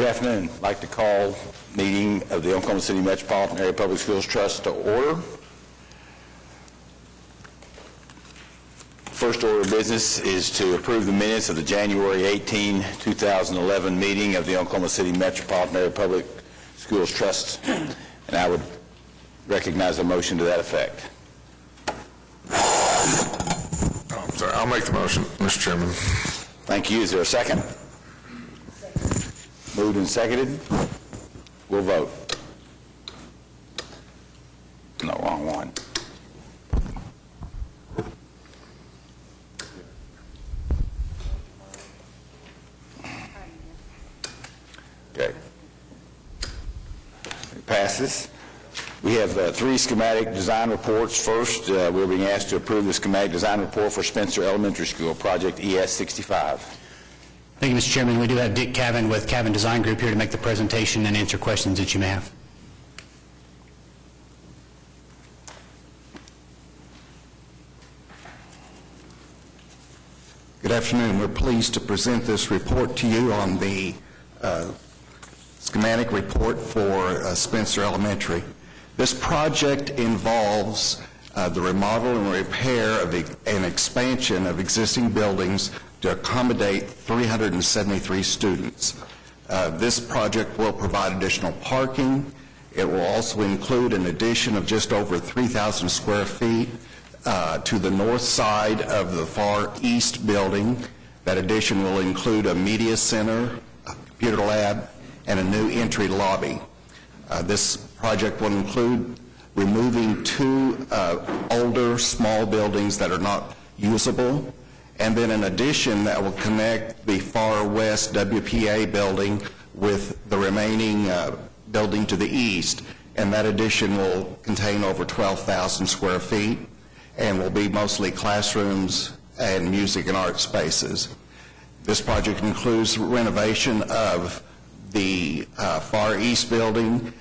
Good afternoon. I'd like to call meeting of the Oklahoma City Metropolitan Area Public Schools Trust to order. First order of business is to approve the minutes of the January 18, 2011 meeting of the Oklahoma City Metropolitan Area Public Schools Trust, and I would recognize a motion to that effect. I'm sorry, I'll make the motion, Mr. Chairman. Thank you. Is there a second? Moved and seconded. We'll vote. No, wrong one. Okay. It passes. We have three schematic design reports. First, we're being asked to approve the schematic design report for Spencer Elementary School, Project ES 65. Thank you, Mr. Chairman. We do have Dick Cavan with Cavan Design Group here to make the presentation and answer questions that you may have. Good afternoon. We're pleased to present this report to you on the schematic report for Spencer Elementary. This project involves the remodel and repair of an expansion of existing buildings to accommodate 373 students. This project will provide additional parking. It will also include an addition of just over 3,000 square feet to the north side of the far east building. That addition will include a media center, a computer lab, and a new entry lobby. This project will include removing two older small buildings that are not usable, and then an addition that will connect the far west WPA building with the remaining building to the east, and that addition will contain over 12,000 square feet and will be mostly classrooms and music and art spaces. This project includes renovation of the far east building,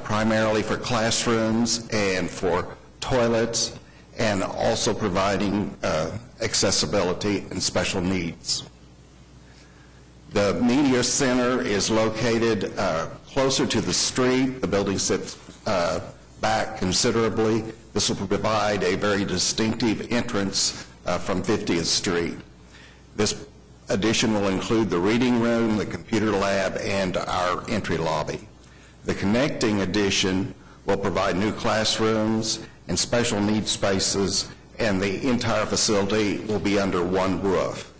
primarily for classrooms and for toilets, and also providing accessibility and special needs. The media center is located closer to the street. The building sits back considerably. This will provide a very distinctive entrance from 50th Street. This addition will include the reading room, the computer lab, and our entry lobby. The connecting addition will provide new classrooms and special needs spaces, and the entire facility will be under one roof.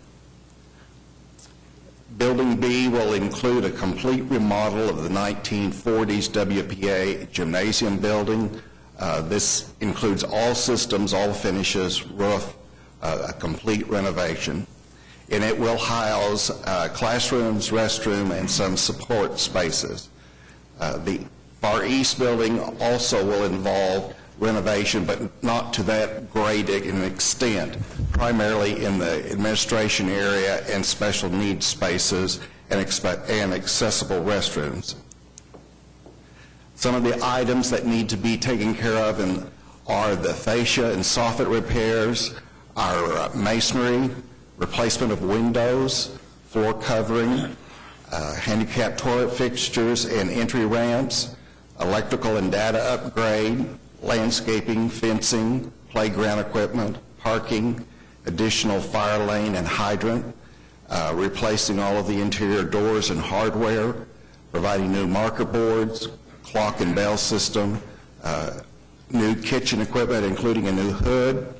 Building B will include a complete remodel of the 1940s WPA gymnasium building. This includes all systems, all finishes, roof, a complete renovation. And it will house classrooms, restroom, and some support spaces. The Far East building also will involve renovation, but not to that great an extent, primarily in the administration area and special needs spaces and accessible restrooms. Some of the items that need to be taken care of are the fascia and soffit repairs, our masonry, replacement of windows, floor covering, handicap toilet fixtures and entry ramps, electrical and data upgrade, landscaping, fencing, playground equipment, parking, additional fire lane and hydrant, replacing all of the interior doors and hardware, providing new marker boards, clock and bell system, new kitchen equipment including a new hood,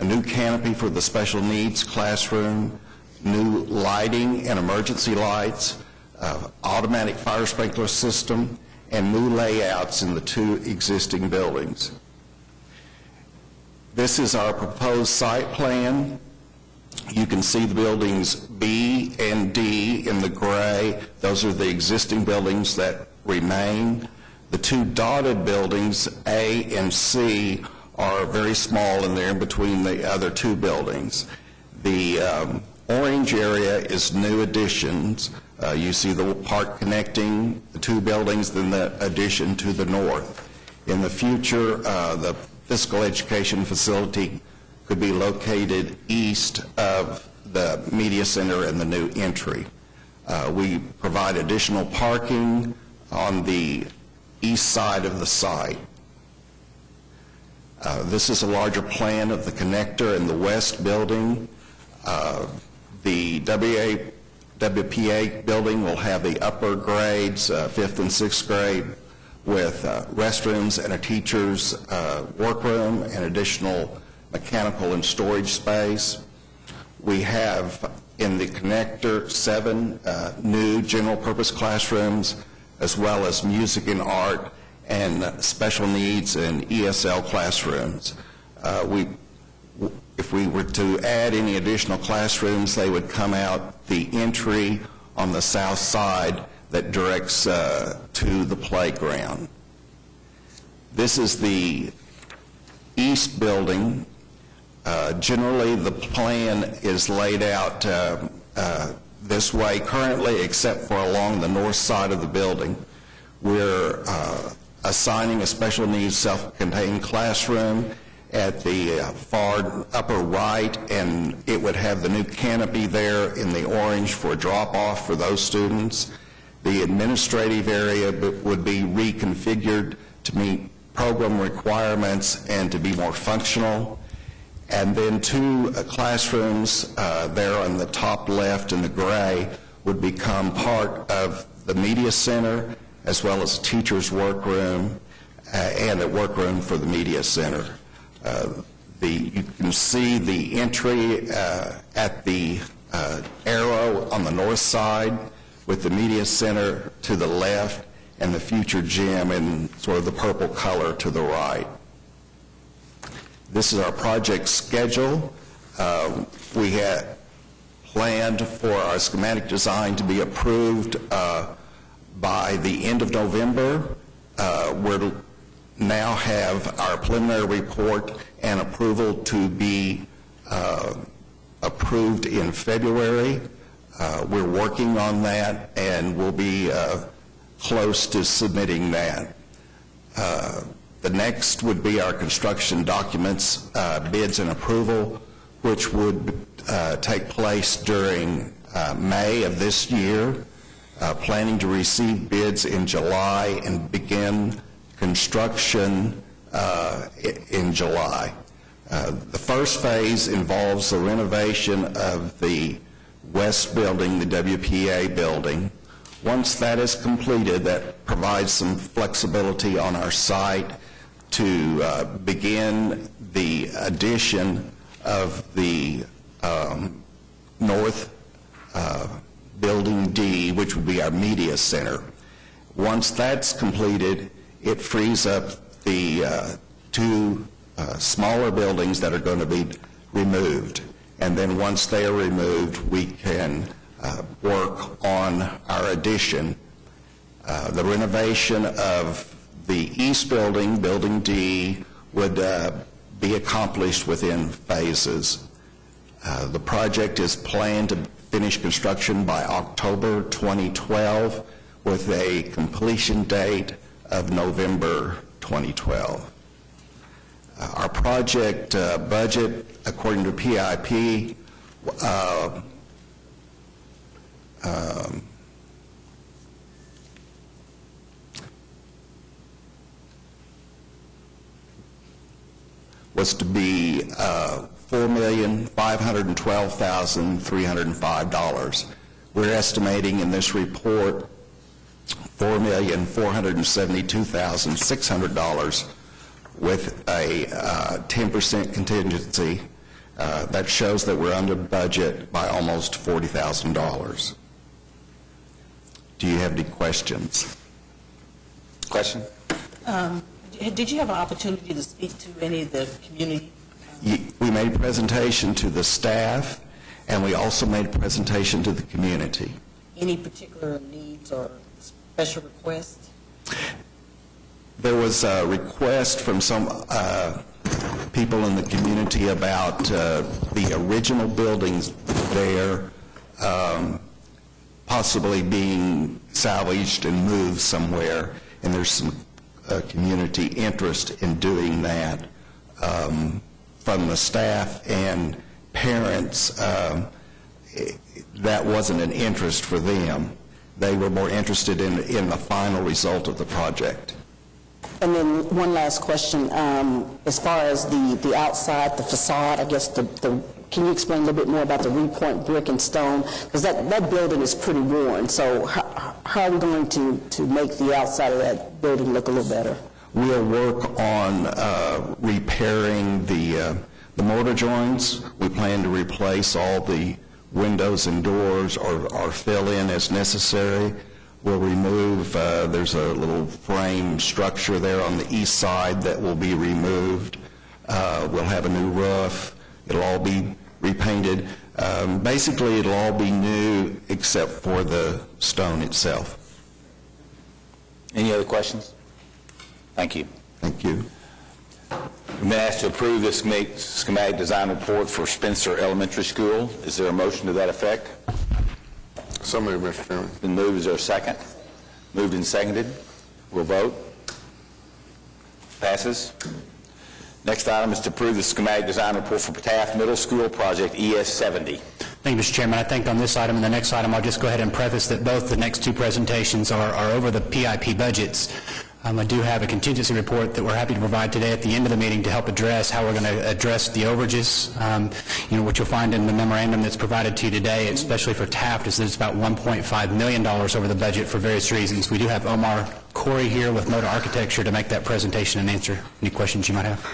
a new canopy for the special needs classroom, new lighting and emergency lights, automatic fire sprinkler system, and new layouts in the two existing buildings. This is our proposed site plan. You can see the buildings B and D in the gray. Those are the existing buildings that remain. The two dotted buildings, A and C, are very small and they're in between the other two buildings. The orange area is new additions. You see the park connecting the two buildings, then the addition to the north. In the future, the physical education facility could be located east of the media center and the new entry. We provide additional parking on the east side of the site. This is a larger plan of the connector in the west building. The WPA building will have the upper grades, 5th and 6th grade, with restrooms and a teacher's workroom and additional mechanical and storage space. We have in the connector 7 new general purpose classrooms, as well as music and art and special needs and ESL classrooms. If we were to add any additional classrooms, they would come out the entry on the south side that directs to the playground. This is the east building. Generally, the plan is laid out this way currently, except for along the north side of the building. We're assigning a special needs self-contained classroom at the far upper right, and it would have the new canopy there in the orange for drop-off for those students. The administrative area would be reconfigured to meet program requirements and to be more functional. And then 2 classrooms there on the top left in the gray would become part of the media center, as well as a teacher's workroom and a workroom for the media center. You can see the entry at the arrow on the north side with the media center to the left and the future gym in sort of the purple color to the right. This is our project schedule. We had planned for our schematic design to be approved by the end of November. We're now have our preliminary report and approval to be approved in February. We're working on that, and we'll be close to submitting that. The next would be our construction documents, bids and approval, which would take place during May of this year, planning to receive bids in July and begin construction in July. The first phase involves the renovation of the west building, the WPA building. Once that is completed, that provides some flexibility on our site to begin the addition of the north building D, which would be our media center. Once that's completed, it frees up the 2 smaller buildings that are going to be removed. And then once they are removed, we can work on our addition. The renovation of the east building, building D, would be accomplished within phases. The project is planned to finish construction by October 2012 with a completion date of November 2012. Our project budget, according to PIP, was to be $4,512,305. We're estimating in this report $4,472,600 with a 10% contingency. That shows that we're under budget by almost $40,000. Do you have any questions? Question? Did you have an opportunity to speak to any of the community? We made a presentation to the staff, and we also made a presentation to the community. Any particular needs or special requests? There was a request from some people in the community about the original buildings there possibly being salvaged and moved somewhere, and there's some community interest in doing that from the staff and parents. that wasn't an interest for them. They were more interested in the final result of the project. And then one last question, as far as the outside, the facade, I guess can you explain a little bit more about the repoint brick and stone? Because that building is pretty worn, so how are we going to make the outside of that building look a little better? We'll work on repairing the mortar joints. We plan to replace all the windows and doors or fill in as necessary. We'll remove, there's a little frame structure there on the east side that will be removed. We'll have a new roof. It'll all be repainted. Basically, it'll all be new except for the stone itself. Any other questions? Thank you. Thank you. We've been asked to approve the schematic design report for Spencer Elementary School. Is there a motion to that effect? So moved, Mr. Chairman. Been moved. Is there a second? Moved and seconded. We'll vote. Passes. Next item is to approve the schematic design report for Taft Middle School Project ES-70. Thank you, Mr. Chairman. I think on this item and the next item, I'll just go ahead and preface that both the next two presentations are over the PIP budgets. I do have a contingency report that we're happy to provide today at the end of the meeting to help address how we're going to address the overages. What you'll find in the memorandum that's provided to you today, especially for Taft, is that it's about $1.5 million over the budget for various reasons. We do have Omar Corey here with Motor Architecture to make that presentation and answer any questions you might have.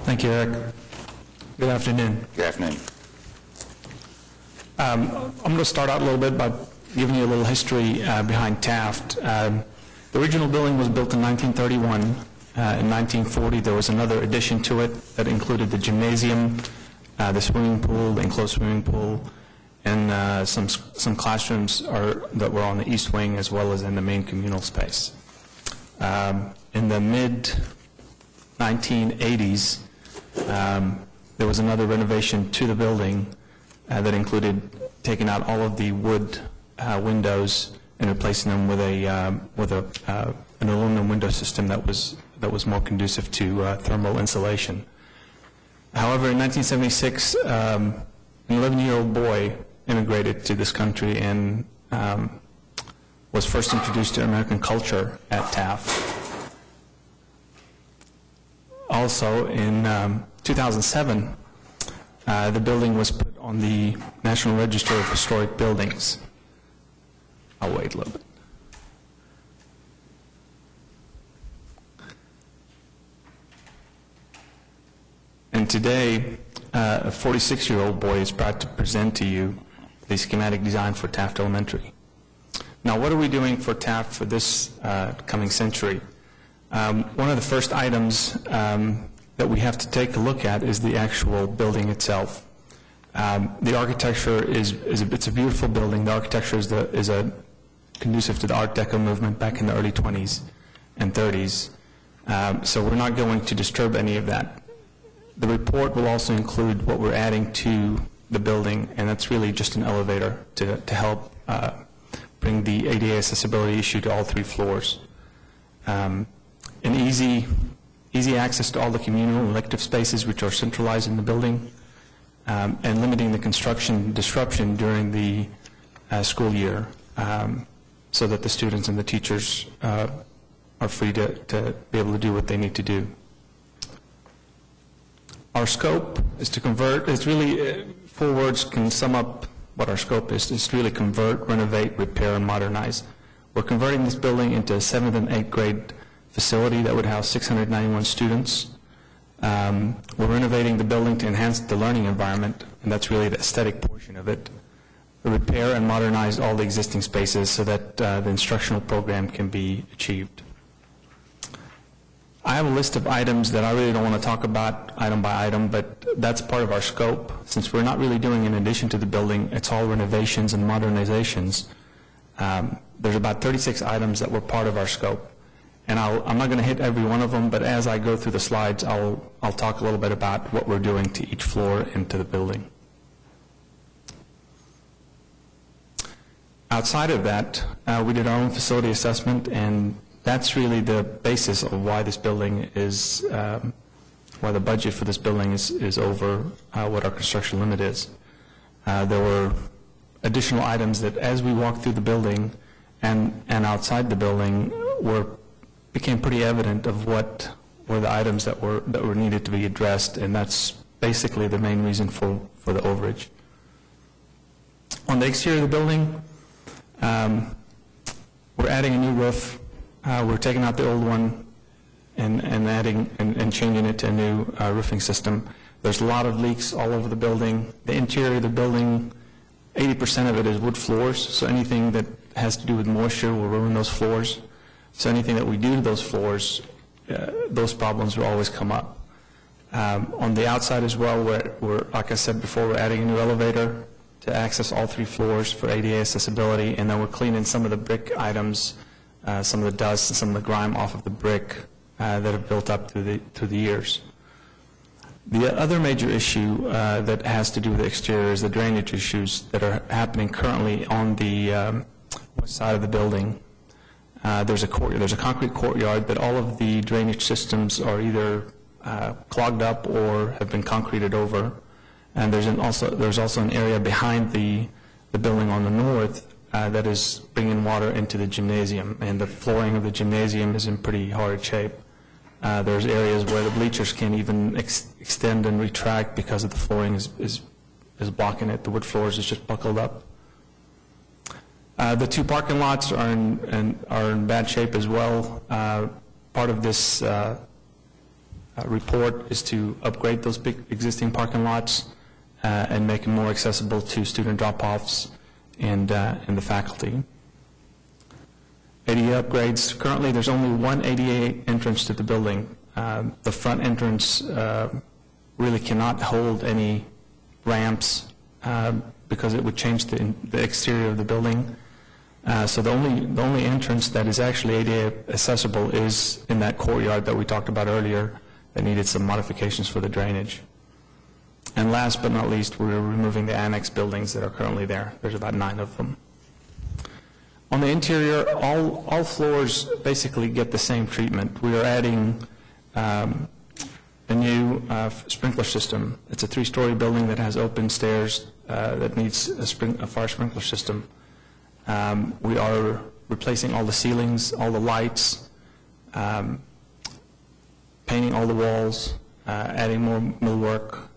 Thank you, Eric. Good afternoon. Good afternoon. I'm going to start out a little bit by giving you a little history behind Taft. The original building was built in 1931. In 1940, there was another addition to it that included the gymnasium, the swimming pool, the enclosed swimming pool, and some classrooms that were on the east wing as well as in the main communal space. In the mid-1980s, there was another renovation to the building that included taking out all of the wood windows and replacing them with an aluminum window system that was more conducive to thermal insulation. However, in 1976, an 11-year-old boy immigrated to this country and was first introduced to American culture at Taft. Also, in 2007, the building was put on the National Register of Historic Buildings. I'll wait a little bit. And today, a 46-year-old boy is proud to present to you the schematic design for Taft Elementary. Now, what are we doing for Taft for this coming century? One of the first items that we have to take a look at is the actual building itself. The architecture it's a beautiful building. The architecture is conducive to the Art Deco movement back in the early 20s and 30s. So we're not going to disturb any of that. The report will also include what we're adding to the building, and that's really just an elevator to help bring the ADA accessibility issue to all 3 floors. An easy access to all the communal and elective spaces which are centralized in the building, and limiting the construction disruption during the school year so that the students and the teachers are free to be able to do what they need to do. Our scope is to convert, it's really, 4 words can sum up what our scope is. It's really convert, renovate, repair, and modernize. We're converting this building into a 7th and 8th grade facility that would house 691 students. We're renovating the building to enhance the learning environment, and that's really the aesthetic portion of it. We repair and modernize all the existing spaces so that the instructional program can be achieved. I have a list of items that I really don't want to talk about item by item, but that's part of our scope. Since we're not really doing in addition to the building, it's all renovations and modernizations. There's about 36 items that were part of our scope. And I'm not going to hit every one of them, but as I go through the slides, I'll talk a little bit about what we're doing to each floor and to the building. Outside of that, we did our own facility assessment, and that's really the basis of why this building is why the budget for this building is over what our construction limit is. There were additional items that, as we walked through the building and outside the building, became pretty evident of what were the items that were needed to be addressed, and that's basically the main reason for the overage. On the exterior of the building, we're adding a new roof. We're taking out the old one and adding and changing it to a new roofing system. There's a lot of leaks all over the building. The interior of the building, 80% of it is wood floors, so anything that has to do with moisture will ruin those floors. So anything that we do to those floors, those problems will always come up. On the outside as well, we're, like I said before, we're adding a new elevator to access all 3 floors for ADA accessibility, and then we're cleaning some of the brick items, some of the dust and some of the grime off of the brick that have built up through the years. The other major issue that has to do with the exterior is the drainage issues that are happening currently on the west side of the building. There's a concrete courtyard, but all of the drainage systems are either clogged up or have been concreted over. And there's also an area behind the building on the north that is bringing water into the gymnasium, and the flooring of the gymnasium is in pretty hard shape. There's areas where the bleachers can't even extend and retract because of the flooring is blocking it. The wood floors is just buckled up. The 2 parking lots are in bad shape as well. Part of this report is to upgrade those big existing parking lots and make them more accessible to student drop-offs and the faculty. ADA upgrades. Currently, there's only one ADA entrance to the building. The front entrance really cannot hold any ramps because it would change the exterior of the building. So the only entrance that is actually ADA accessible is in that courtyard that we talked about earlier that needed some modifications for the drainage. And last but not least, we're removing the annex buildings that are currently there. There's about 9 of them. On the interior, all floors basically get the same treatment. We are adding a new sprinkler system. It's a 3-story building that has open stairs that needs a fire sprinkler system. We are replacing all the ceilings, all the lights, painting all the walls, adding more millwork.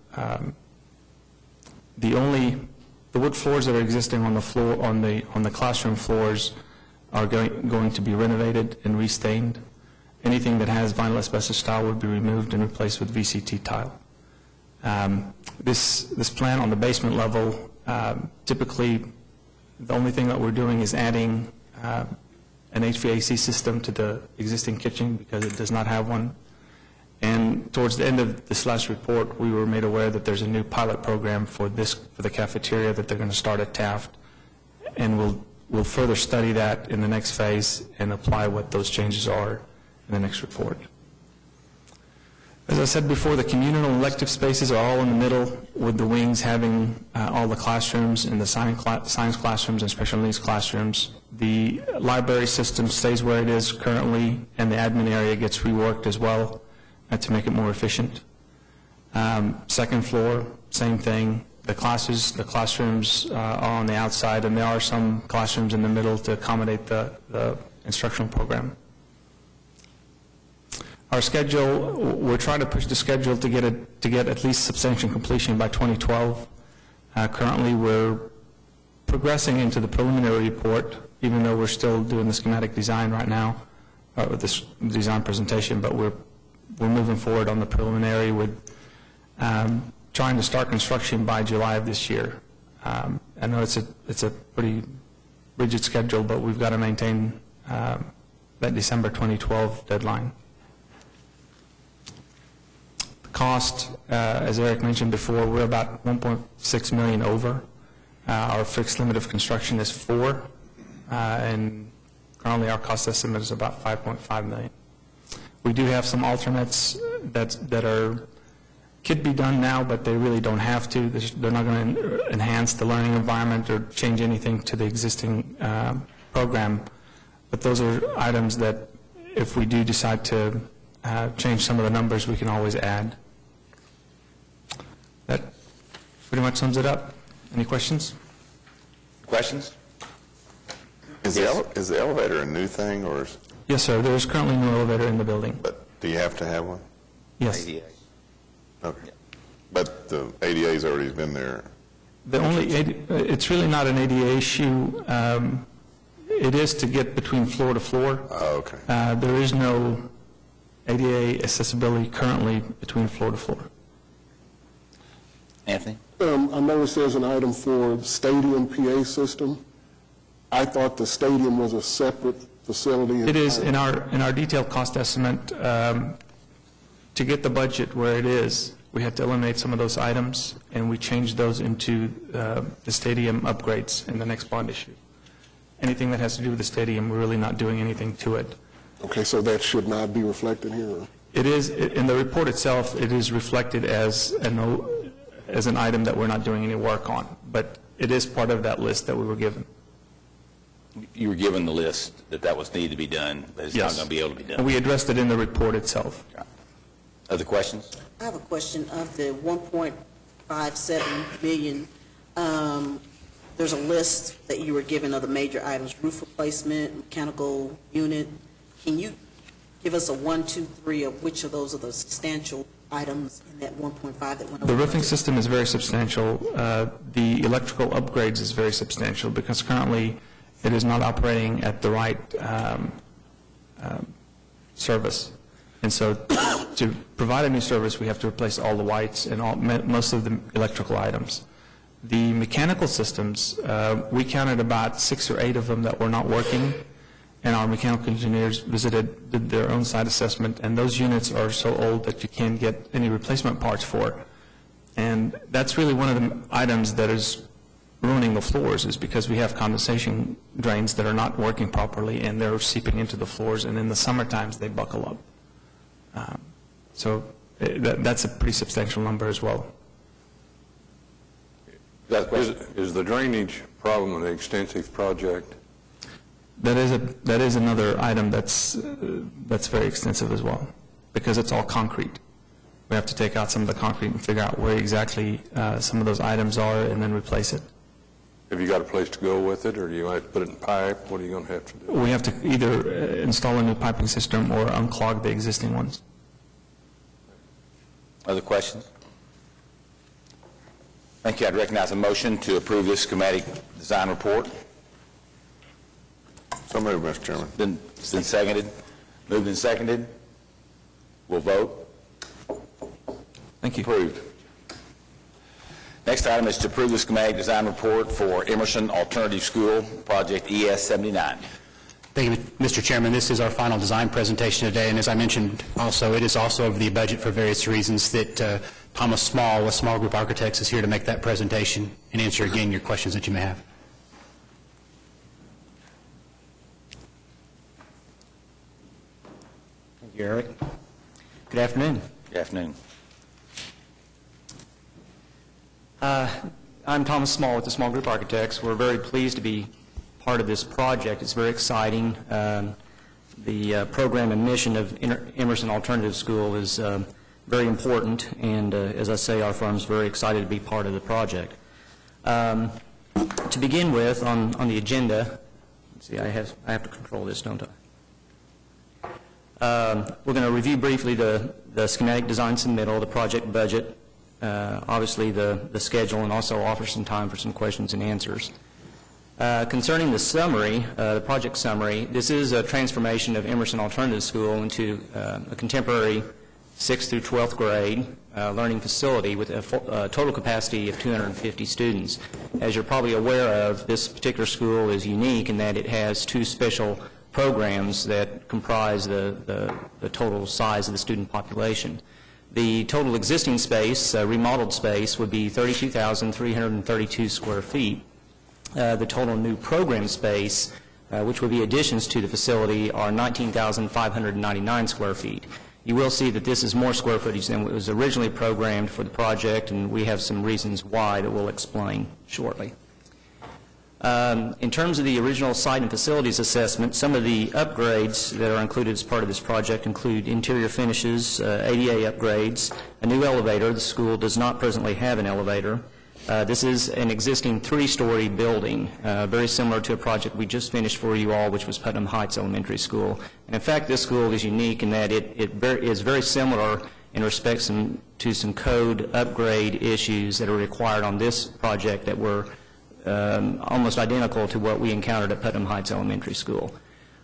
The wood floors that are existing on the floor on the classroom floors are going to be renovated and restained. Anything that has vinyl asbestos tile would be removed and replaced with VCT tile. This plan on the basement level, typically the only thing that we're doing is adding an HVAC system to the existing kitchen because it does not have one. And towards the end of this last report, we were made aware that there's a new pilot program for the cafeteria that they're going to start at Taft, and we'll further study that in the next phase and apply what those changes are in the next report. As I said before, the communal elective spaces are all in the middle, with the wings having all the classrooms and the science classrooms and special needs classrooms. The library system stays where it is currently, and the admin area gets reworked as well to make it more efficient. Second floor, same thing. The classrooms are on the outside, and there are some classrooms in the middle to accommodate the instructional program. Our schedule, we're trying to push the schedule to get at least substantial completion by 2012. Currently, we're progressing into the preliminary report, even though we're still doing the schematic design right now, this design presentation, but we're moving forward on the preliminary with trying to start construction by July of this year. I know it's a pretty rigid schedule, but we've got to maintain that December 2012 deadline. Cost, as Eric mentioned before, we're about $1.6 million over. Our fixed limit of construction is 4, and currently our cost estimate is about $5.5 million. We do have some alternates that could be done now, but they really don't have to. They're not going to enhance the learning environment or change anything to the existing program. But those are items that, if we do decide to change some of the numbers, we can always add. Pretty much sums it up. Any questions? Questions? Is the elevator a new thing, or Yes, sir. There is currently no elevator in the building. but do you have to have one? Yes. Okay. But the ADA's already been there. It's really not an ADA issue. It is to get between floor to floor. Oh, okay. There is no ADA accessibility currently between floor to floor. Anthony? I noticed there's an item for stadium PA system. I thought the stadium was a separate facility. It is in our detailed cost estimate. To get the budget where it is, we had to eliminate some of those items, and we changed those into the stadium upgrades in the next bond issue. Anything that has to do with the stadium, we're really not doing anything to it. Okay, so that should not be reflected here? Or? It is, in the report itself, it is reflected as an item that we're not doing any work on, but it is part of that list that we were given. You were given the list that was needed to be done, but it's not Yes. going to be able to be done. And we addressed it in the report itself. Other questions? I have a question of the 1.57 million. There's a list that you were given of the major items: roof replacement, mechanical unit. Can you give us a 1, 2, 3 of which of those are the substantial items in that 1.5 that went over? The roofing system is very substantial. The electrical upgrades is very substantial because currently it is not operating at the right service. And so to provide a new service, we have to replace all the lights and most of the electrical items. The mechanical systems, we counted about 6 or 8 of them that were not working, and our mechanical engineers did their own site assessment, and those units are so old that you can't get any replacement parts for it. And that's really one of the items that is ruining the floors, is because we have condensation drains that are not working properly, and they're seeping into the floors, and in the summer times they buckle up. So that's a pretty substantial number as well. Is the drainage problem an extensive project? That is another item that's very extensive as well, because it's all concrete. We have to take out some of the concrete and figure out where exactly some of those items are and then replace it. Have you got a place to go with it, or do you have to put it in pipe? What are you going to have to do? We have to either install a new piping system or unclog the existing ones. Other questions? Thank you. I'd recognize a motion to approve this schematic design report. So moved, Mr. Chairman. It's been seconded. Moved and seconded. We'll vote. Thank you. Approved. Next item is to approve the schematic design report for Emerson Alternative School, Project ES 79. Thank you, Mr. Chairman. This is our final design presentation today, and as I mentioned also, it is also over the budget for various reasons that Thomas Small with Small Group Architects is here to make that presentation and answer again your questions that you may have. Thank you, Eric. Good afternoon. Good afternoon. I'm Thomas Small with the Small Group Architects. We're very pleased to be part of this project. It's very exciting. The program and mission of Emerson Alternative School is very important, and as I say, our firm's very excited to be part of the project. To begin with, on the agenda, let's see, I have to control this, don't I? We're going to review briefly the schematic design submittal, the project budget, obviously the schedule, and also offer some time for some questions and answers. Concerning the summary, the project summary, this is a transformation of Emerson Alternative School into a contemporary 6th through 12th grade learning facility with a total capacity of 250 students. As you're probably aware of, this particular school is unique in that it has 2 special programs that comprise the total size of the student population. The total existing space, remodeled space, would be 32,332 square feet. The total new program space, which would be additions to the facility, are 19,599 square feet. You will see that this is more square footage than what was originally programmed for the project, and we have some reasons why that we'll explain shortly. In terms of the original site and facilities assessment, some of the upgrades that are included as part of this project include interior finishes, ADA upgrades, a new elevator. The school does not presently have an elevator. This is an existing 3-story building, very similar to a project we just finished for you all, which was Putnam Heights Elementary School. And in fact, this school is unique in that it is very similar in respect to some code upgrade issues that are required on this project that were almost identical to what we encountered at Putnam Heights Elementary School.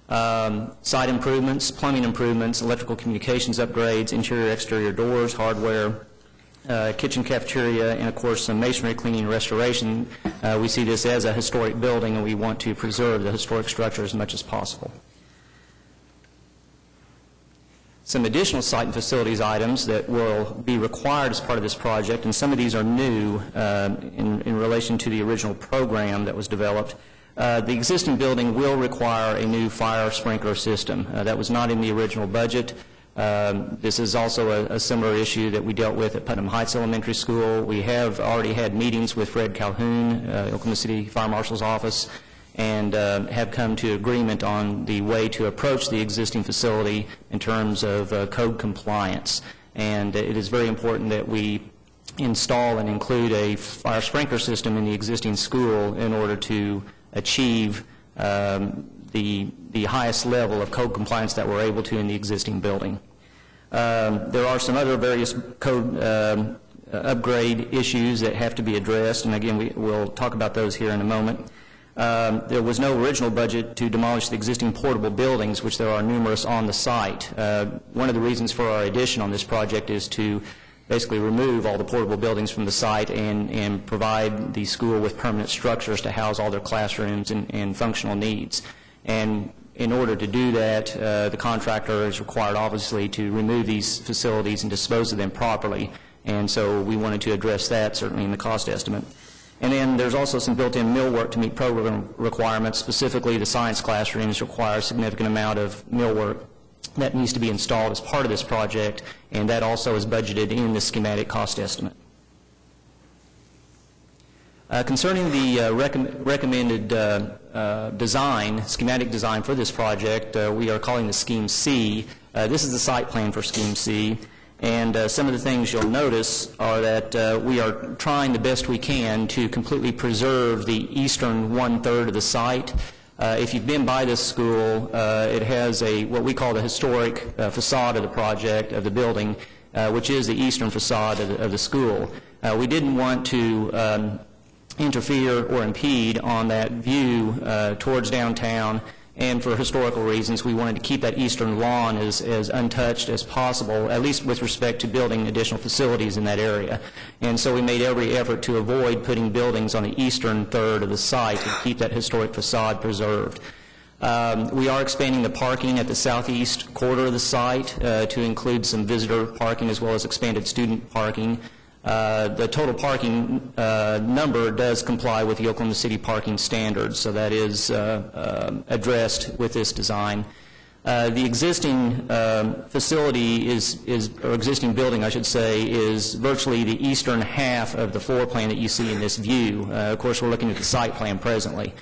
Site improvements, plumbing improvements, electrical communications upgrades, interior, exterior doors, hardware, kitchen, cafeteria, and of course some masonry cleaning and restoration. We see this as a historic building, and we want to preserve the historic structure as much as possible. Some additional site and facilities items that will be required as part of this project, and some of these are new in relation to the original program that was developed. The existing building will require a new fire sprinkler system. That was not in the original budget. This is also a similar issue that we dealt with at Putnam Heights Elementary School. We have already had meetings with Fred Calhoun, Oklahoma City Fire Marshal's office, and have come to agreement on the way to approach the existing facility in terms of code compliance. And it is very important that we install and include a fire sprinkler system in the existing school in order to achieve the highest level of code compliance that we're able to in the existing building. There are some other various code upgrade issues that have to be addressed, and again, we'll talk about those here in a moment. There was no original budget to demolish the existing portable buildings, which there are numerous on the site. One of the reasons for our addition on this project is to basically remove all the portable buildings from the site and provide the school with permanent structures to house all their classrooms and functional needs. And in order to do that, the contractor is required, obviously, to remove these facilities and dispose of them properly. And so we wanted to address that, certainly in the cost estimate. And then there's also some built-in millwork to meet program requirements. Specifically, the science classrooms require a significant amount of millwork that needs to be installed as part of this project, and that also is budgeted in the schematic cost estimate. Concerning the recommended design, schematic design for this project, we are calling the Scheme C. This is the site plan for Scheme C, and some of the things you'll notice are that we are trying the best we can to completely preserve the eastern one-third of the site. If you've been by this school, it has what we call the historic facade of the project, of the building, which is the eastern facade of the school. We didn't want to interfere or impede on that view towards downtown, and for historical reasons, we wanted to keep that eastern lawn as untouched as possible, at least with respect to building additional facilities in that area. And so we made every effort to avoid putting buildings on the eastern third of the site and keep that historic facade preserved. We are expanding the parking at the southeast quarter of the site to include some visitor parking as well as expanded student parking. The total parking number does comply with the Oklahoma City parking standards, so that is addressed with this design. The existing facility or existing building, I should say, is virtually the eastern half of the floor plan that you see in this view. Of course, we're looking at the site plan presently.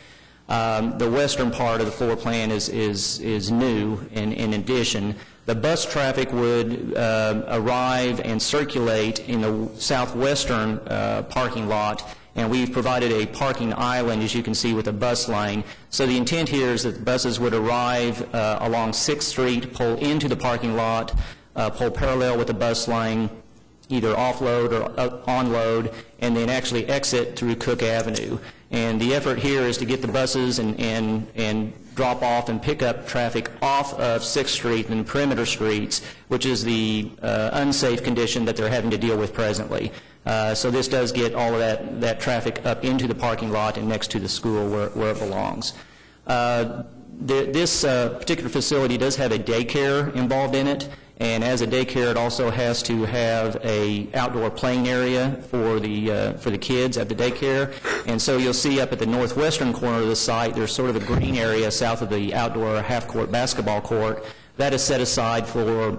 The western part of the floor plan is new in addition. The bus traffic would arrive and circulate in the southwestern parking lot, and we've provided a parking island, as you can see, with a bus lane. So the intent here is that the buses would arrive along 6th Street, pull into the parking lot, pull parallel with the bus lane, either offload or onload, and then actually exit through Cook Avenue. And the effort here is to get the buses and drop off and pick up traffic off of 6th Street and perimeter streets, which is the unsafe condition that they're having to deal with presently. So this does get all of that traffic up into the parking lot and next to the school where it belongs. This particular facility does have a daycare involved in it, and as a daycare, it also has to have a outdoor playing area for the kids at the daycare. And so you'll see up at the northwestern corner of the site, there's sort of a green area south of the outdoor half-court basketball court. That is set aside for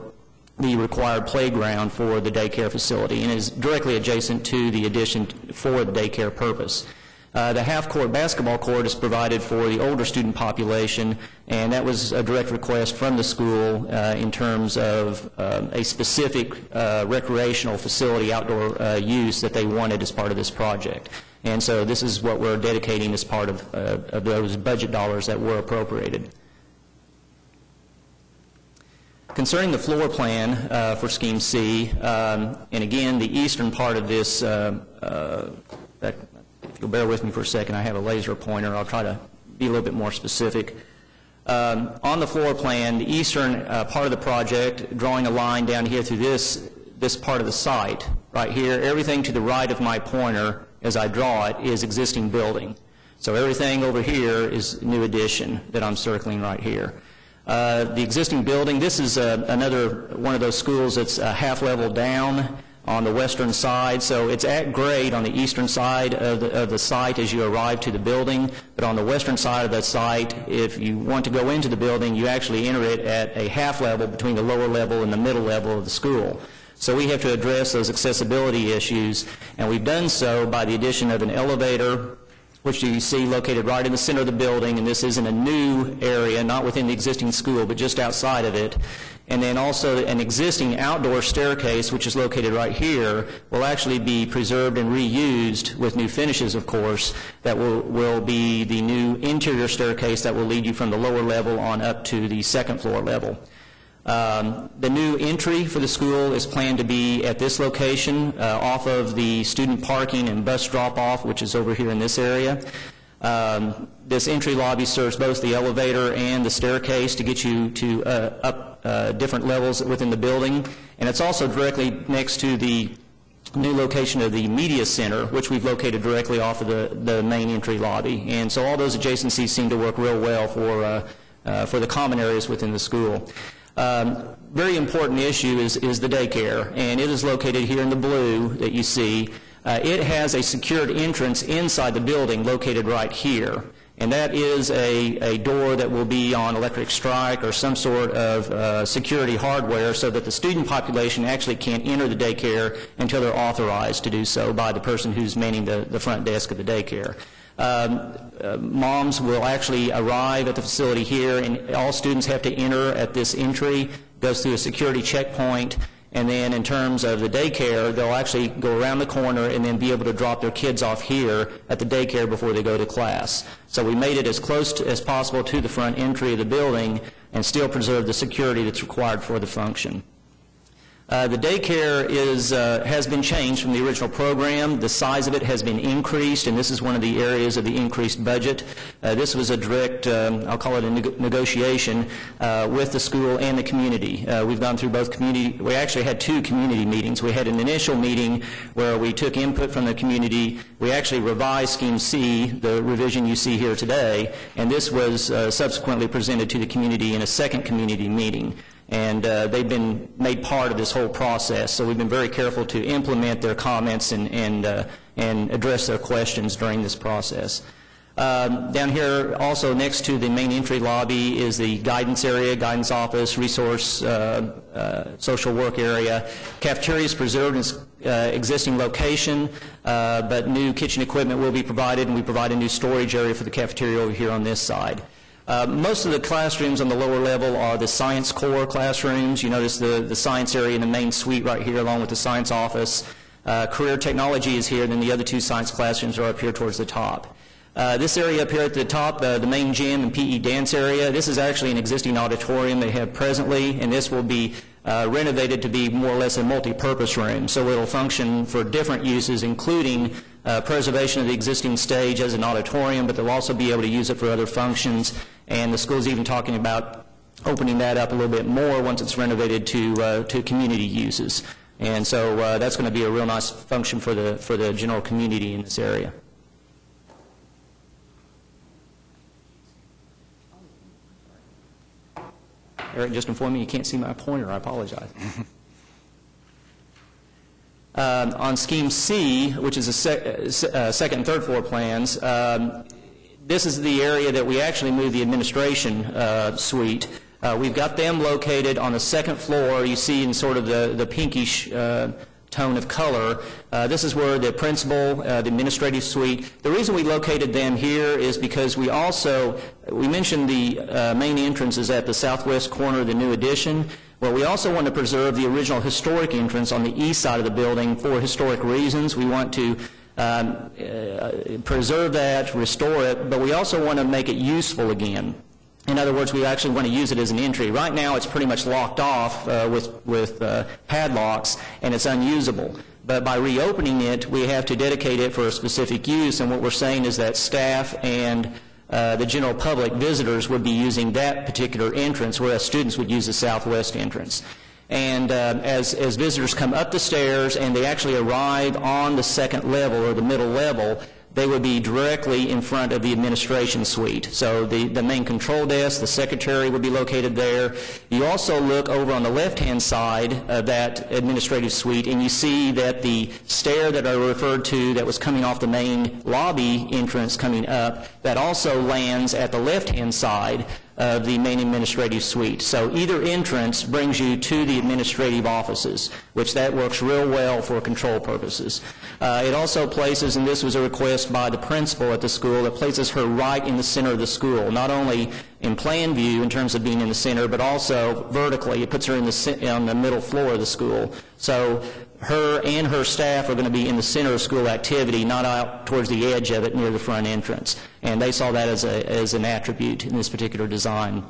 the required playground for the daycare facility and is directly adjacent to the addition for the daycare purpose. The half-court basketball court is provided for the older student population, and that was a direct request from the school in terms of a specific recreational facility outdoor use that they wanted as part of this project. And so this is what we're dedicating as part of those budget dollars that were appropriated. Concerning the floor plan for Scheme C, and again, the eastern part of this, if you'll bear with me for a second, I have a laser pointer. I'll try to be a little bit more specific. On the floor plan, the eastern part of the project, drawing a line down here through this part of the site, right here, everything to the right of my pointer as I draw it is existing building. So everything over here is new addition that I'm circling right here. The existing building, this is another one of those schools that's half level down on the western side, so it's at grade on the eastern side of the site as you arrive to the building, but on the western side of the site, if you want to go into the building, you actually enter it at a half level between the lower level and the middle level of the school. So we have to address those accessibility issues, and we've done so by the addition of an elevator, which you see located right in the center of the building, and this isn't a new area, not within the existing school, but just outside of it. And then also an existing outdoor staircase, which is located right here, will actually be preserved and reused with new finishes, of course, that will be the new interior staircase that will lead you from the lower level on up to the second floor level. The new entry for the school is planned to be at this location, off of the student parking and bus drop-off, which is over here in this area. This entry lobby serves both the elevator and the staircase to get you to up different levels within the building. And it's also directly next to the new location of the media center, which we've located directly off of the main entry lobby. And so all those adjacencies seem to work real well for the common areas within the school. Very important issue is the daycare, and it is located here in the blue that you see. It has a secured entrance inside the building located right here, and that is a door that will be on electric strike or some sort of security hardware so that the student population actually can't enter the daycare until they're authorized to do so by the person who's manning the front desk of the daycare. Moms will actually arrive at the facility here, and all students have to enter at this entry, goes through a security checkpoint, and then in terms of the daycare, they'll actually go around the corner and then be able to drop their kids off here at the daycare before they go to class. So we made it as close as possible to the front entry of the building and still preserve the security that's required for the function. The daycare has been changed from the original program. The size of it has been increased, and this is one of the areas of the increased budget. This was a direct, I'll call it a negotiation with the school and the community. We've gone through both community. We actually had two community meetings. We had an initial meeting where we took input from the community. We actually revised Scheme C, the revision you see here today, and this was subsequently presented to the community in a second community meeting. And they've been made part of this whole process, so we've been very careful to implement their comments and address their questions during this process. Down here, also next to the main entry lobby, is the guidance area, guidance office, resource, social work area. Cafeteria is preserved in its existing location, but new kitchen equipment will be provided, and we provide a new storage area for the cafeteria over here on this side. Most of the classrooms on the lower level are the science core classrooms. You notice the science area in the main suite right here along with the science office. Career technology is here, and then the other two science classrooms are up here towards the top. This area up here at the top, the main gym and PE dance area, this is actually an existing auditorium they have presently, and this will be renovated to be more or less a multi-purpose room. So it'll function for different uses, including preservation of the existing stage as an auditorium, but they'll also be able to use it for other functions. And the school's even talking about opening that up a little bit more once it's renovated to community uses. And so that's going to be a real nice function for the general community in this area. Eric just informed me you can't see my pointer. I apologize. On Scheme C, which is the second and third floor plans, this is the area that we actually moved the administration suite. We've got them located on the second floor. You see in sort of the pinkish tone of color. This is where the principal, the administrative suite, the reason we located them here is because we mentioned the main entrance is at the southwest corner of the new addition. Well, we also want to preserve the original historic entrance on the east side of the building for historic reasons. We want to preserve that, restore it, but we also want to make it useful again. In other words, we actually want to use it as an entry. Right now, it's pretty much locked off with padlocks, and it's unusable. But by reopening it, we have to dedicate it for a specific use, and what we're saying is that staff and the general public visitors would be using that particular entrance, whereas students would use the southwest entrance. And as visitors come up the stairs and they actually arrive on the second level or the middle level, they would be directly in front of the administration suite. So the main control desk, the secretary would be located there. You also look over on the left-hand side of that administrative suite, and you see that the stair that I referred to that was coming off the main lobby entrance coming up, that also lands at the left-hand side of the main administrative suite. So either entrance brings you to the administrative offices, which that works real well for control purposes. It also places, and this was a request by the principal at the school, it places her right in the center of the school, not only in plan view in terms of being in the center, but also vertically. It puts her on the middle floor of the school. So her and her staff are going to be in the center of school activity, not out towards the edge of it near the front entrance. And they saw that as an attribute in this particular design.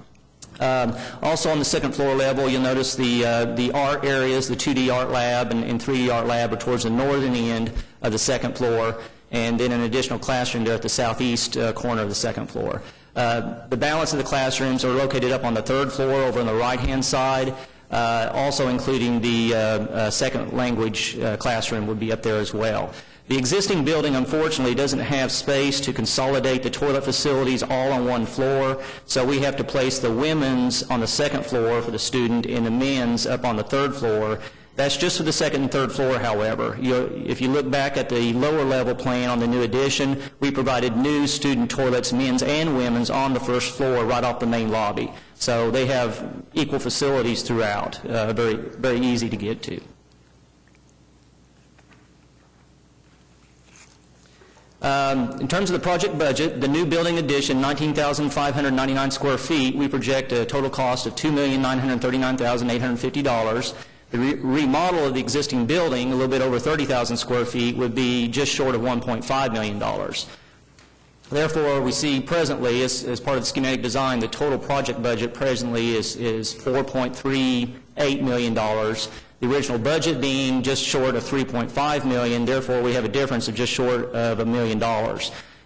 Also on the second floor level, you'll notice the art areas, the 2D art lab and 3D art lab are towards the northern end of the second floor, and then an additional classroom there at the southeast corner of the second floor. The balance of the classrooms are located up on the third floor over on the right-hand side. Also including the second language classroom would be up there as well. The existing building, unfortunately, doesn't have space to consolidate the toilet facilities all on one floor, so we have to place the women's on the second floor for the student and the men's up on the third floor. That's just for the second and third floor, however. If you look back at the lower level plan on the new addition, we provided new student toilets, men's and women's, on the first floor right off the main lobby. So they have equal facilities throughout, very, very easy to get to. In terms of the project budget, the new building addition, 19,599 square feet, we project a total cost of $2,939,850. The remodel of the existing building, a little bit over 30,000 square feet, would be just short of $1.5 million. Therefore, we see presently, as part of the schematic design, the total project budget presently is $4.38 million. The original budget being just short of $3.5 million. Therefore, we have a difference of just short of $1 million.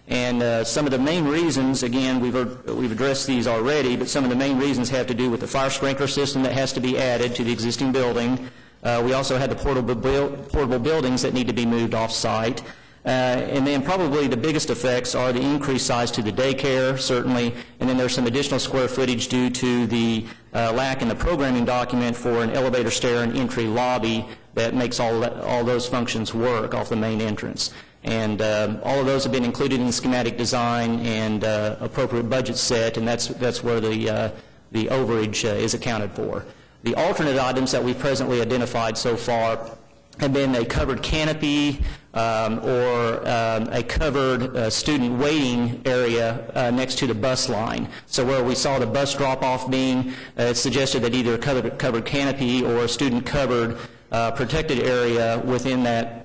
And some of the main reasons, again, we've addressed these already, but some of the main reasons have to do with the fire sprinkler system that has to be added to the existing building. We also had the portable buildings that need to be moved off-site. And then probably the biggest effects are the increased size to the daycare, certainly, and then there's some additional square footage due to the lack in the programming document for an elevator stair and entry lobby that makes all those functions work off the main entrance. And all of those have been included in the schematic design and appropriate budget set, and that's where the overage is accounted for. The alternate items that we've presently identified so far have been a covered canopy or a covered student waiting area next to the bus line. So where we saw the bus drop-off being, it's suggested that either a covered canopy or a student covered protected area within that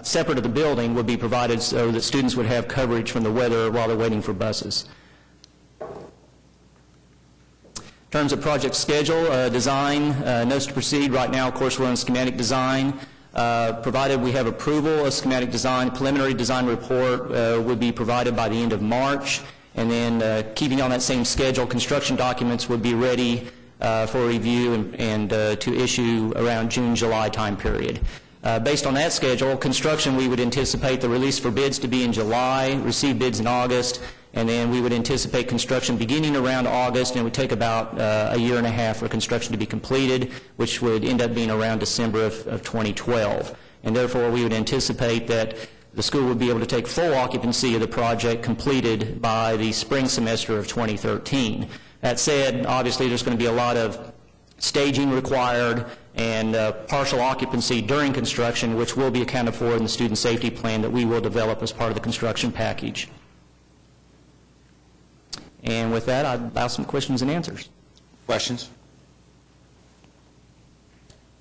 separate of the building would be provided so that students would have coverage from the weather while they're waiting for buses. In terms of project schedule, design, notice to proceed. Right now, of course, we're on schematic design. Provided we have approval of schematic design, preliminary design report would be provided by the end of March, and then keeping on that same schedule, construction documents would be ready for review and to issue around June, July time period. Based on that schedule, construction, we would anticipate the release for bids to be in July, receive bids in August, and then we would anticipate construction beginning around August, and it would take about a year and a half for construction to be completed, which would end up being around December of 2012. And therefore, we would anticipate that the school would be able to take full occupancy of the project completed by the spring semester of 2013. That said, obviously, there's going to be a lot of staging required, and partial occupancy during construction, which will be accounted for in the student safety plan that we will develop as part of the construction package. And with that, I'd allow some questions and answers. Questions?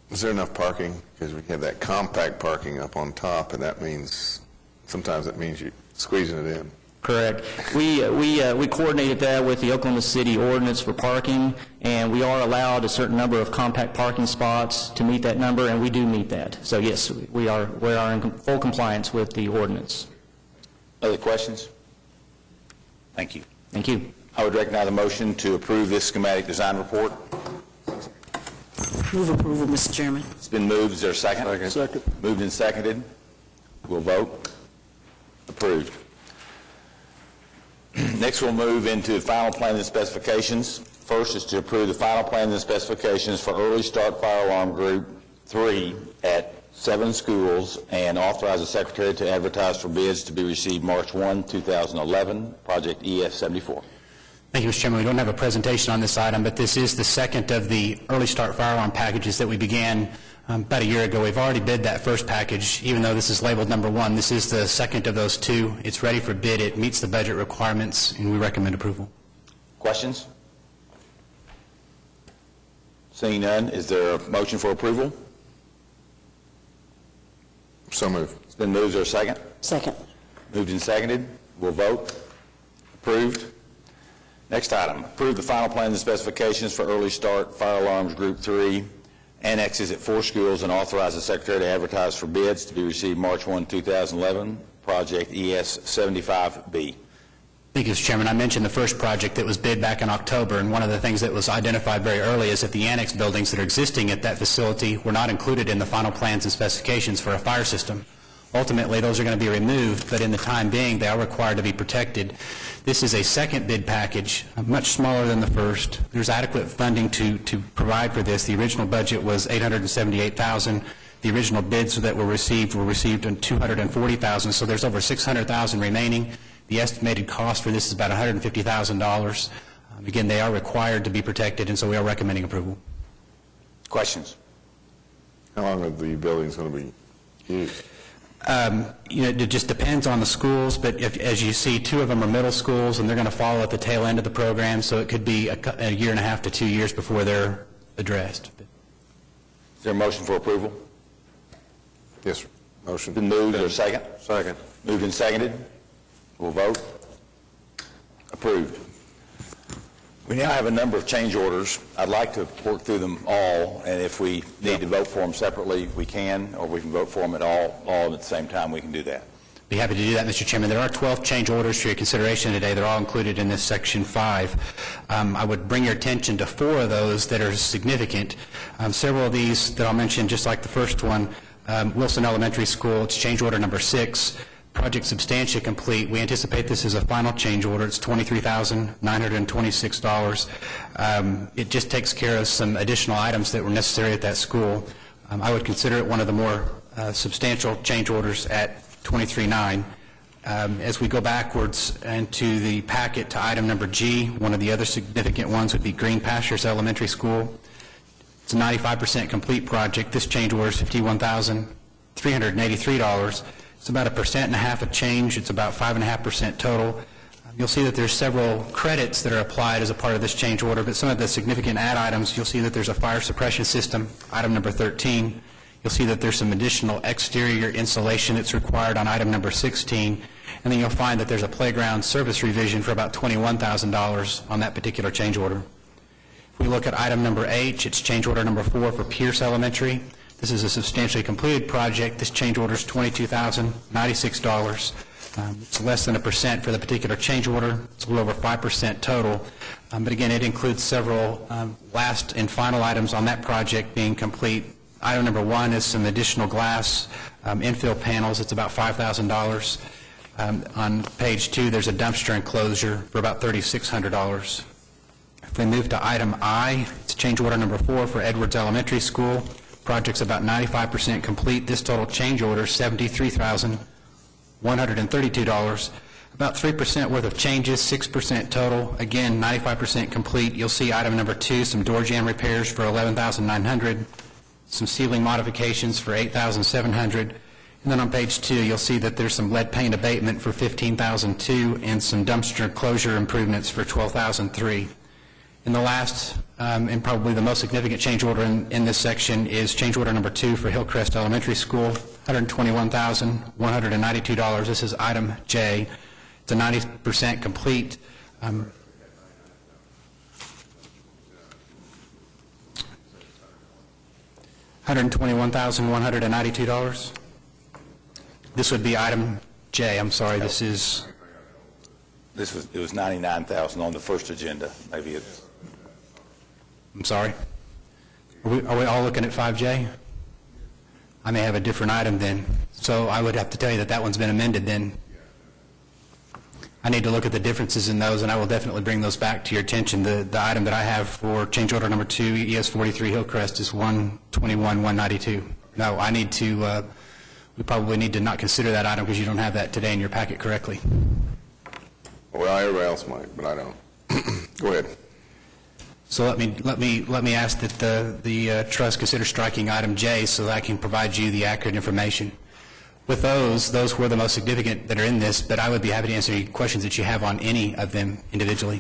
Is there enough parking? Because we have that compact parking up on top, and that means, sometimes it means you're squeezing it in. Correct. We coordinated that with the Oklahoma City ordinance for parking, and we are allowed a certain number of compact parking spots to meet that number, and we do meet that. So yes, we are in full compliance with the ordinance. Other questions? Thank you. Thank you. I would recognize a motion to approve this schematic design report. Move approval, Mr. Chairman. It's been moved. Is there a second? Second. Moved and seconded. We'll vote. Approved. Next, we'll move into final plans and specifications. First is to approve the final plans and specifications for Early Start Fire Alarm Group 3 at 7 schools and authorize the Secretary to advertise for bids to be received March 1, 2011, Project EF74. Thank you, Mr. Chairman. We don't have a presentation on this item, but this is the second of the Early Start Fire Alarm packages that we began about a year ago. We've already bid that first package. Even though this is labeled number 1, this is the second of those 2. It's ready for bid. It meets the budget requirements, and we recommend approval. Questions? Seeing none, is there a motion for approval? So moved. It's been moved. Is there a second? Second. Moved and seconded. We'll vote. Approved. Next item, approve the final plans and specifications for Early Start Fire Alarms Group 3, annexes at 4 schools, and authorize the Secretary to advertise for bids to be received March 1, 2011, Project ES75B. Thank you, Mr. Chairman. I mentioned the first project that was bid back in October, and one of the things that was identified very early is that the annex buildings that are existing at that facility were not included in the final plans and specifications for a fire system. Ultimately, those are going to be removed, but in the time being, they are required to be protected. This is a second bid package, much smaller than the first. There's adequate funding to provide for this. The original budget was $878,000. The original bids that were received in $240,000, so there's over $600,000 remaining. The estimated cost for this is about $150,000. Again, they are required to be protected, and so we are recommending approval. Questions? How long are the buildings going to be used? It just depends on the schools, but as you see, 2 of them are middle schools, and they're going to follow at the tail end of the program, so it could be a year and a half to 2 years before they're addressed. Is there a motion for approval? Yes, sir. Motion. Been moved. Is there a second? Second. Moved and seconded. We'll vote. Approved. We now have a number of change orders. I'd like to work through them all, and if we need to vote for them separately, we can, or we can vote for them at all at the same time, we can do that. Be happy to do that, Mr. Chairman. There are 12 change orders for your consideration today. They're all included in this Section 5. I would bring your attention to 4 of those that are significant. Several of these that I'll mention, just like the first one, Wilson Elementary School, it's change order number 6. Project substantially complete. We anticipate this is a final change order. It's $23,926. It just takes care of some additional items that were necessary at that school. I would consider it one of the more substantial change orders at $23,900. As we go backwards into the packet to item number G, one of the other significant ones would be Green Pastures Elementary School. It's a 95% complete project. This change order is $51,383. It's about 1.5% of change. It's about 5.5% total. You'll see that there's several credits that are applied as a part of this change order, but some of the significant add items, you'll see that there's a fire suppression system, item number 13. You'll see that there's some additional exterior insulation that's required on item number 16. And then you'll find that there's a playground service revision for about $21,000 on that particular change order. If we look at item number H, it's change order number 4 for Pierce Elementary. This is a substantially completed project. This change order is $22,096. It's less than 1% for the particular change order. It's a little over 5% total. But again, it includes several last and final items on that project being complete. Item number 1 is some additional glass infill panels. It's about $5,000. On page 2, there's a dumpster enclosure for about $3,600. If we move to item I, it's change order number 4 for Edwards Elementary School. Project's about 95% complete. This total change order is $73,132. About 3% worth of changes, 6% total. Again, 95% complete. You'll see item number 2, some door jamb repairs for $11,900, some ceiling modifications for $8,700. And then on page 2, you'll see that there's some lead paint abatement for $15,002 and some dumpster closure improvements for $12,003. And the last, and probably the most significant change order in this section is change order number 2 for Hillcrest Elementary School, $121,192. This is item J. It's a 90% complete. $121,192. This would be item J. I'm sorry, it was 99,000 on the first agenda. Maybe it's... I'm sorry. Are we all looking at 5J? I may have a different item then. So I would have to tell you that that one's been amended then. I need to look at the differences in those, and I will definitely bring those back to your attention. The item that I have for change order number 2, ES 43 Hillcrest, is 121,192. No, I need to, we probably need to not consider that item because you don't have that today in your packet correctly. Well, everybody else might, but I don't. Go ahead. So let me ask that the trust consider striking item J so that I can provide you the accurate information. With those were the most significant that are in this, but I would be happy to answer any questions that you have on any of them individually.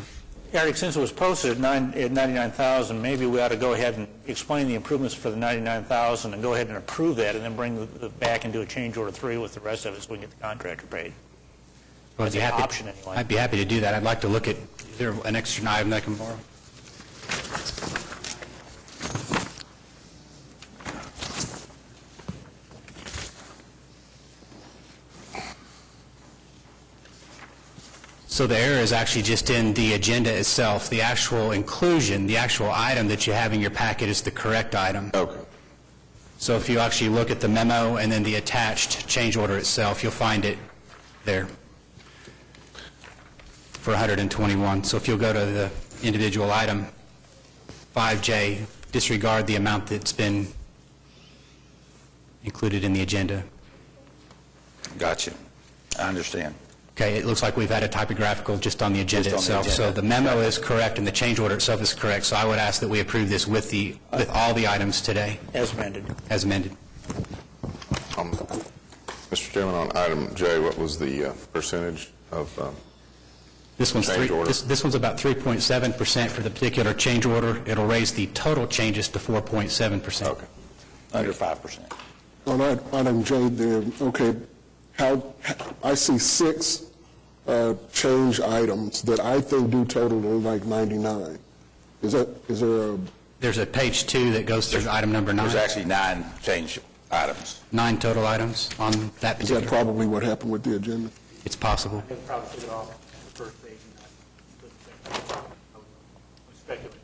Eric, since it was posted at 99,000, maybe we ought to go ahead and explain the improvements for the 99,000 and go ahead and approve that and then bring the back and do a change order 3 with the rest of it so we can get the contractor paid. Well, That's an option anyway. I'd be happy to do that. I'd like to look at, is there an extra item that I can borrow? So the error is actually just in the agenda itself. The actual inclusion, the actual item that you have in your packet is the correct item. Okay. So if you actually look at the memo and then the attached change order itself, you'll find it there for 121. So if you'll go to the individual item, 5J, disregard the amount that's been included in the agenda. Gotcha. I understand. Okay, it looks like we've had a typographical just on the agenda Just on the itself. agenda. So the memo is correct and the change order itself is correct. So I would ask that we approve this with all the items today As amended. as amended. Mr. Chairman, on item J, what was the percentage of This one's change order? this one's about 3.7% for the particular change order. It'll raise the total changes to 4.7%. Okay. Under 5%. On item J there, okay, I see 6 change items that I think do total to like 99. Is there a... There's a page 2 that goes through item number 9. There's actually 9 change items. 9 total items on that Is that particular. probably what happened with the agenda? It's possible. They probably took it off the first page and not speculate.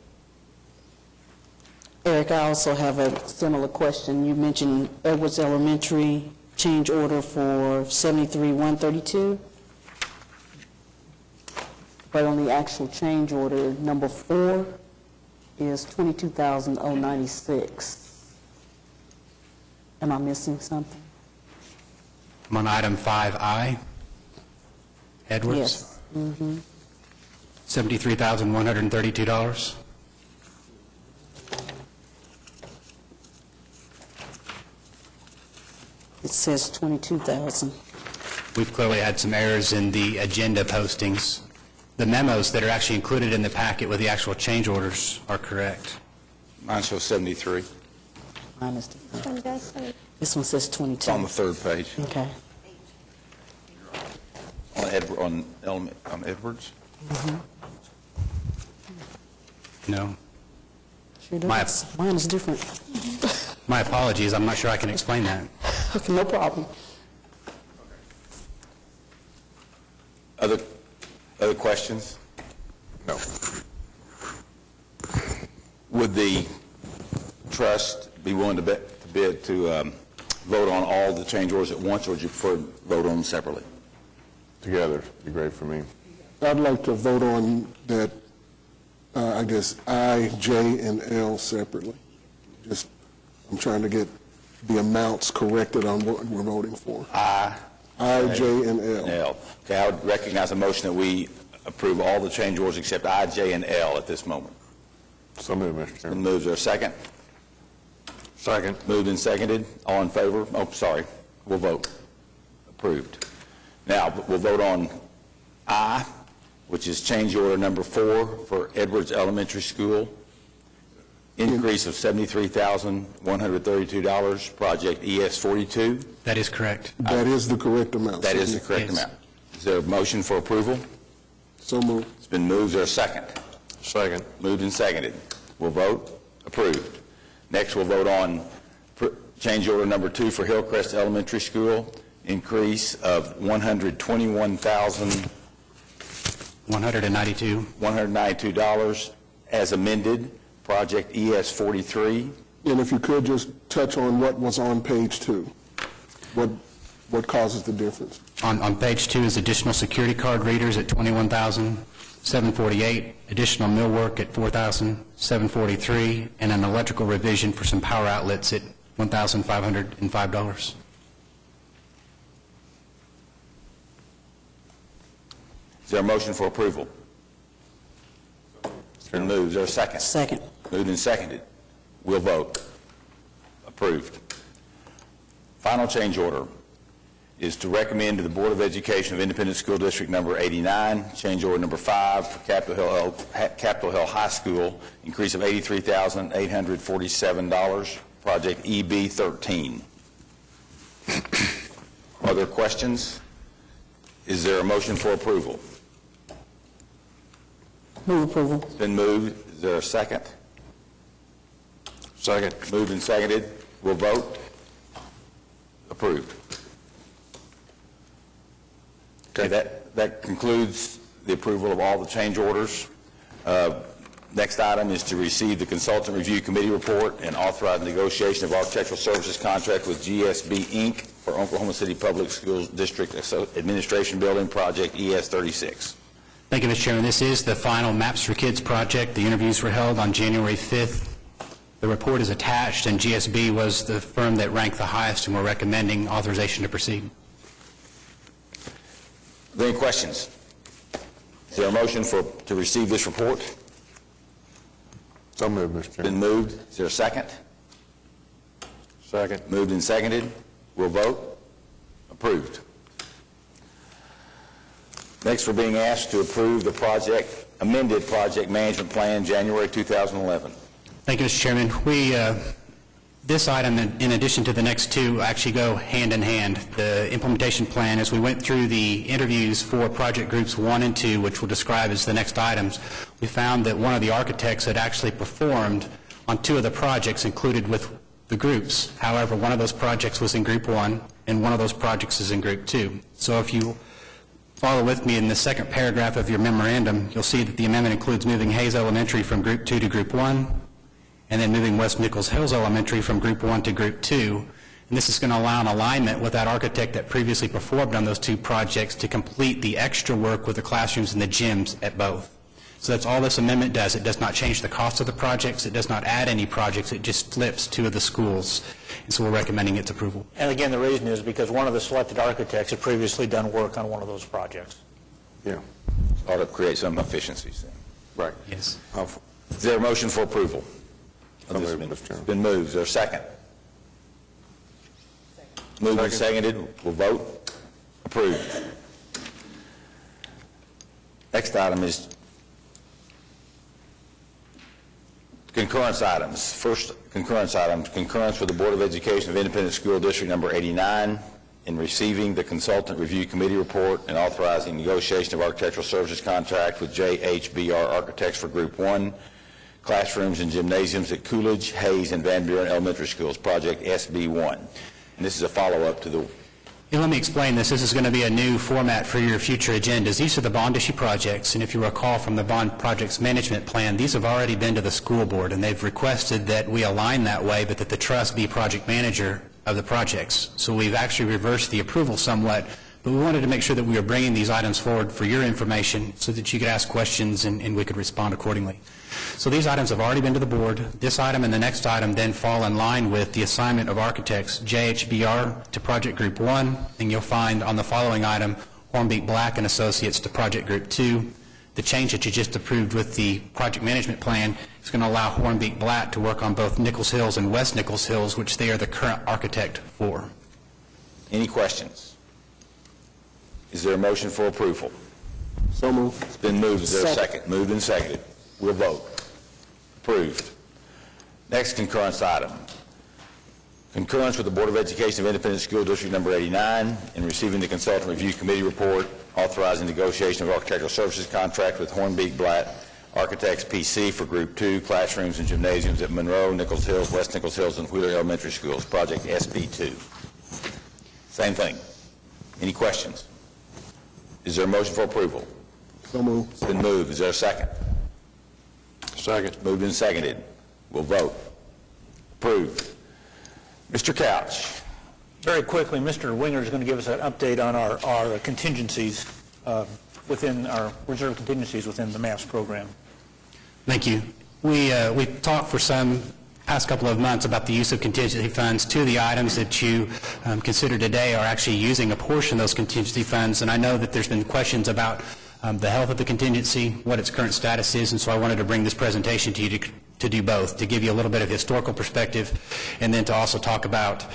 Eric, I also have a similar question. You mentioned Edwards Elementary change order for 73,132, but on the actual change order, number 4 is 22,096. Am I missing something? I'm on item 5I, Edwards. Yes. Mm-hmm. $73,132. It says 22,000. We've clearly had some errors in the agenda postings. The memos that are actually included in the packet with the actual change orders are correct. Mine shows 73. Mine is different. This one says 22. It's on the 3rd page. Okay. On Edwards. No. Sure does. Mine is different. My apologies. I'm not sure I can explain that. Okay, no problem. Other questions? No. Would the trust be willing to vote on all the change orders at once, or would you prefer to vote on them separately? Together, be great for me. I'd like to vote on that, I guess, I, J, and L separately. I'm trying to get the amounts corrected on what we're voting for. I, I, J, and L. L. Okay, I would recognize a motion that we approve all the change orders except I, J, and L at this moment. So moved, Mr. Been Chairman. moved. Is there a second? Second. Moved and seconded. All in favor? Oh, sorry. We'll vote. Approved. Now, we'll vote on I, which is change order number 4 for Edwards Elementary School. Increase of $73,132, project ES42. That is correct. That is the correct amount. That is the correct Yes. amount. Is there a motion for approval? So moved. It's been moved. Is there a second? Second. Moved and seconded. We'll vote. Approved. Next, we'll vote on change order number 2 for Hillcrest Elementary School. Increase of $192 as amended, project ES43. And if you could just touch on what was on page 2. What causes the difference? On page 2 is additional security card readers at $21,748, additional millwork at $4,743, and an electrical revision for some power outlets at $1,505. Is there a motion for approval? It's been moved. Is there a second? Second. Moved and seconded. We'll vote. Approved. Final change order is to recommend to the Board of Education of Independent School District number 89, change order number 5 for Capitol Hill High School, increase of $83,847, project EB13. Are there questions? Is there a motion for approval? Move approval. It's been moved. Is there a second? Second. Moved and seconded. We'll vote. Approved. Okay, that concludes the approval of all the change orders. Next item is to receive the Consultant Review Committee report and authorize negotiation of architectural services contract with GSB, Inc. for Oklahoma City Public Schools District Administration Building Project ES36. Thank you, Mr. Chairman. This is the final Maps for Kids project. The interviews were held on January 5th. The report is attached, and GSB was the firm that ranked the highest, and we're recommending authorization to proceed. Are there any questions? Is there a motion to receive this report? So moved, Mr. It's been Chairman. moved. Is there a second? Second. Moved and seconded. We'll vote. Approved. Next, we're being asked to approve the amended project management plan, January 2011. Thank you, Mr. Chairman. This item, in addition to the next two, actually go hand in hand. The implementation plan, as we went through the interviews for project groups 1 and 2, which we'll describe as the next items, we found that one of the architects had actually performed on 2 of the projects included with the groups. However, one of those projects was in Group 1, and one of those projects is in Group 2. So if you follow with me in the second paragraph of your memorandum, you'll see that the amendment includes moving Hayes Elementary from Group 2 to Group 1, and then moving West Nichols Hills Elementary from Group 1 to Group 2. And this is going to allow an alignment with that architect that previously performed on those 2 projects to complete the extra work with the classrooms and the gyms at both. So that's all this amendment does. It does not change the cost of the projects. It does not add any projects. It just flips 2 of the schools. And so we're recommending its approval. And again, the reason is because one of the selected architects had previously done work on one of those projects. Yeah, Ought to create some efficiencies then. right. Yes. Is there a motion for approval? So Of this moved, amendment? Mr. Chairman. It's been moved. Is there a second? Moved and seconded. We'll vote. Approved. Next item is concurrence items. First concurrence item, concurrence with the Board of Education of Independent School District number 89 in receiving the Consultant Review Committee report and authorizing negotiation of architectural services contract with JHBR Architects for Group 1, classrooms and gymnasiums at Coolidge, Hayes, and Van Buren Elementary Schools, project SB1. And this is a follow-up to the... And let me explain this. This is going to be a new format for your future agendas. These are the bond issue projects, and if you recall from the bond projects management plan, these have already been to the school board, and they've requested that we align that way, but that the trust be project manager of the projects. So we've actually reversed the approval somewhat But we wanted to make sure that we were bringing these items forward for your information so that you could ask questions and we could respond accordingly. So these items have already been to the board. This item and the next item then fall in line with the assignment of architects JHBR to Project Group 1, and you'll find on the following item Hornbeak Black and Associates to Project Group 2. The change that you just approved with the project management plan is going to allow Hornbeak Black to work on both Nichols Hills and West Nichols Hills, which they are the current architect for. Any questions? Is there a motion for approval? So moved. It's been moved. Is there a Second. second? Moved and seconded. We'll vote. Approved. Next concurrence item. Concurrence with the Board of Education of Independent School District Number 89 in receiving the Consultant Review Committee report authorizing negotiation of architectural services contract with Hornbeak Black Architects PC for Group 2 classrooms and gymnasiums at Monroe, Nichols Hills, West Nichols Hills, and Wheeler Elementary Schools, Project SP2. Same thing. Any questions? Is there a motion for approval? So moved. It's been moved. Is there a second? Second. Moved and seconded. We'll vote. Approved. Mr. Couch. Very quickly, Mr. Winger is going to give us an update on our contingencies within our reserve contingencies within the MAPS program. Thank you. We talked for some past couple of months about the use of contingency funds. Two of the items that you consider today are actually using a portion of those contingency funds, and I know that there's been questions about the health of the contingency, what its current status is, and so I wanted to bring this presentation to you to do both, to give you a little bit of historical perspective and then to also talk about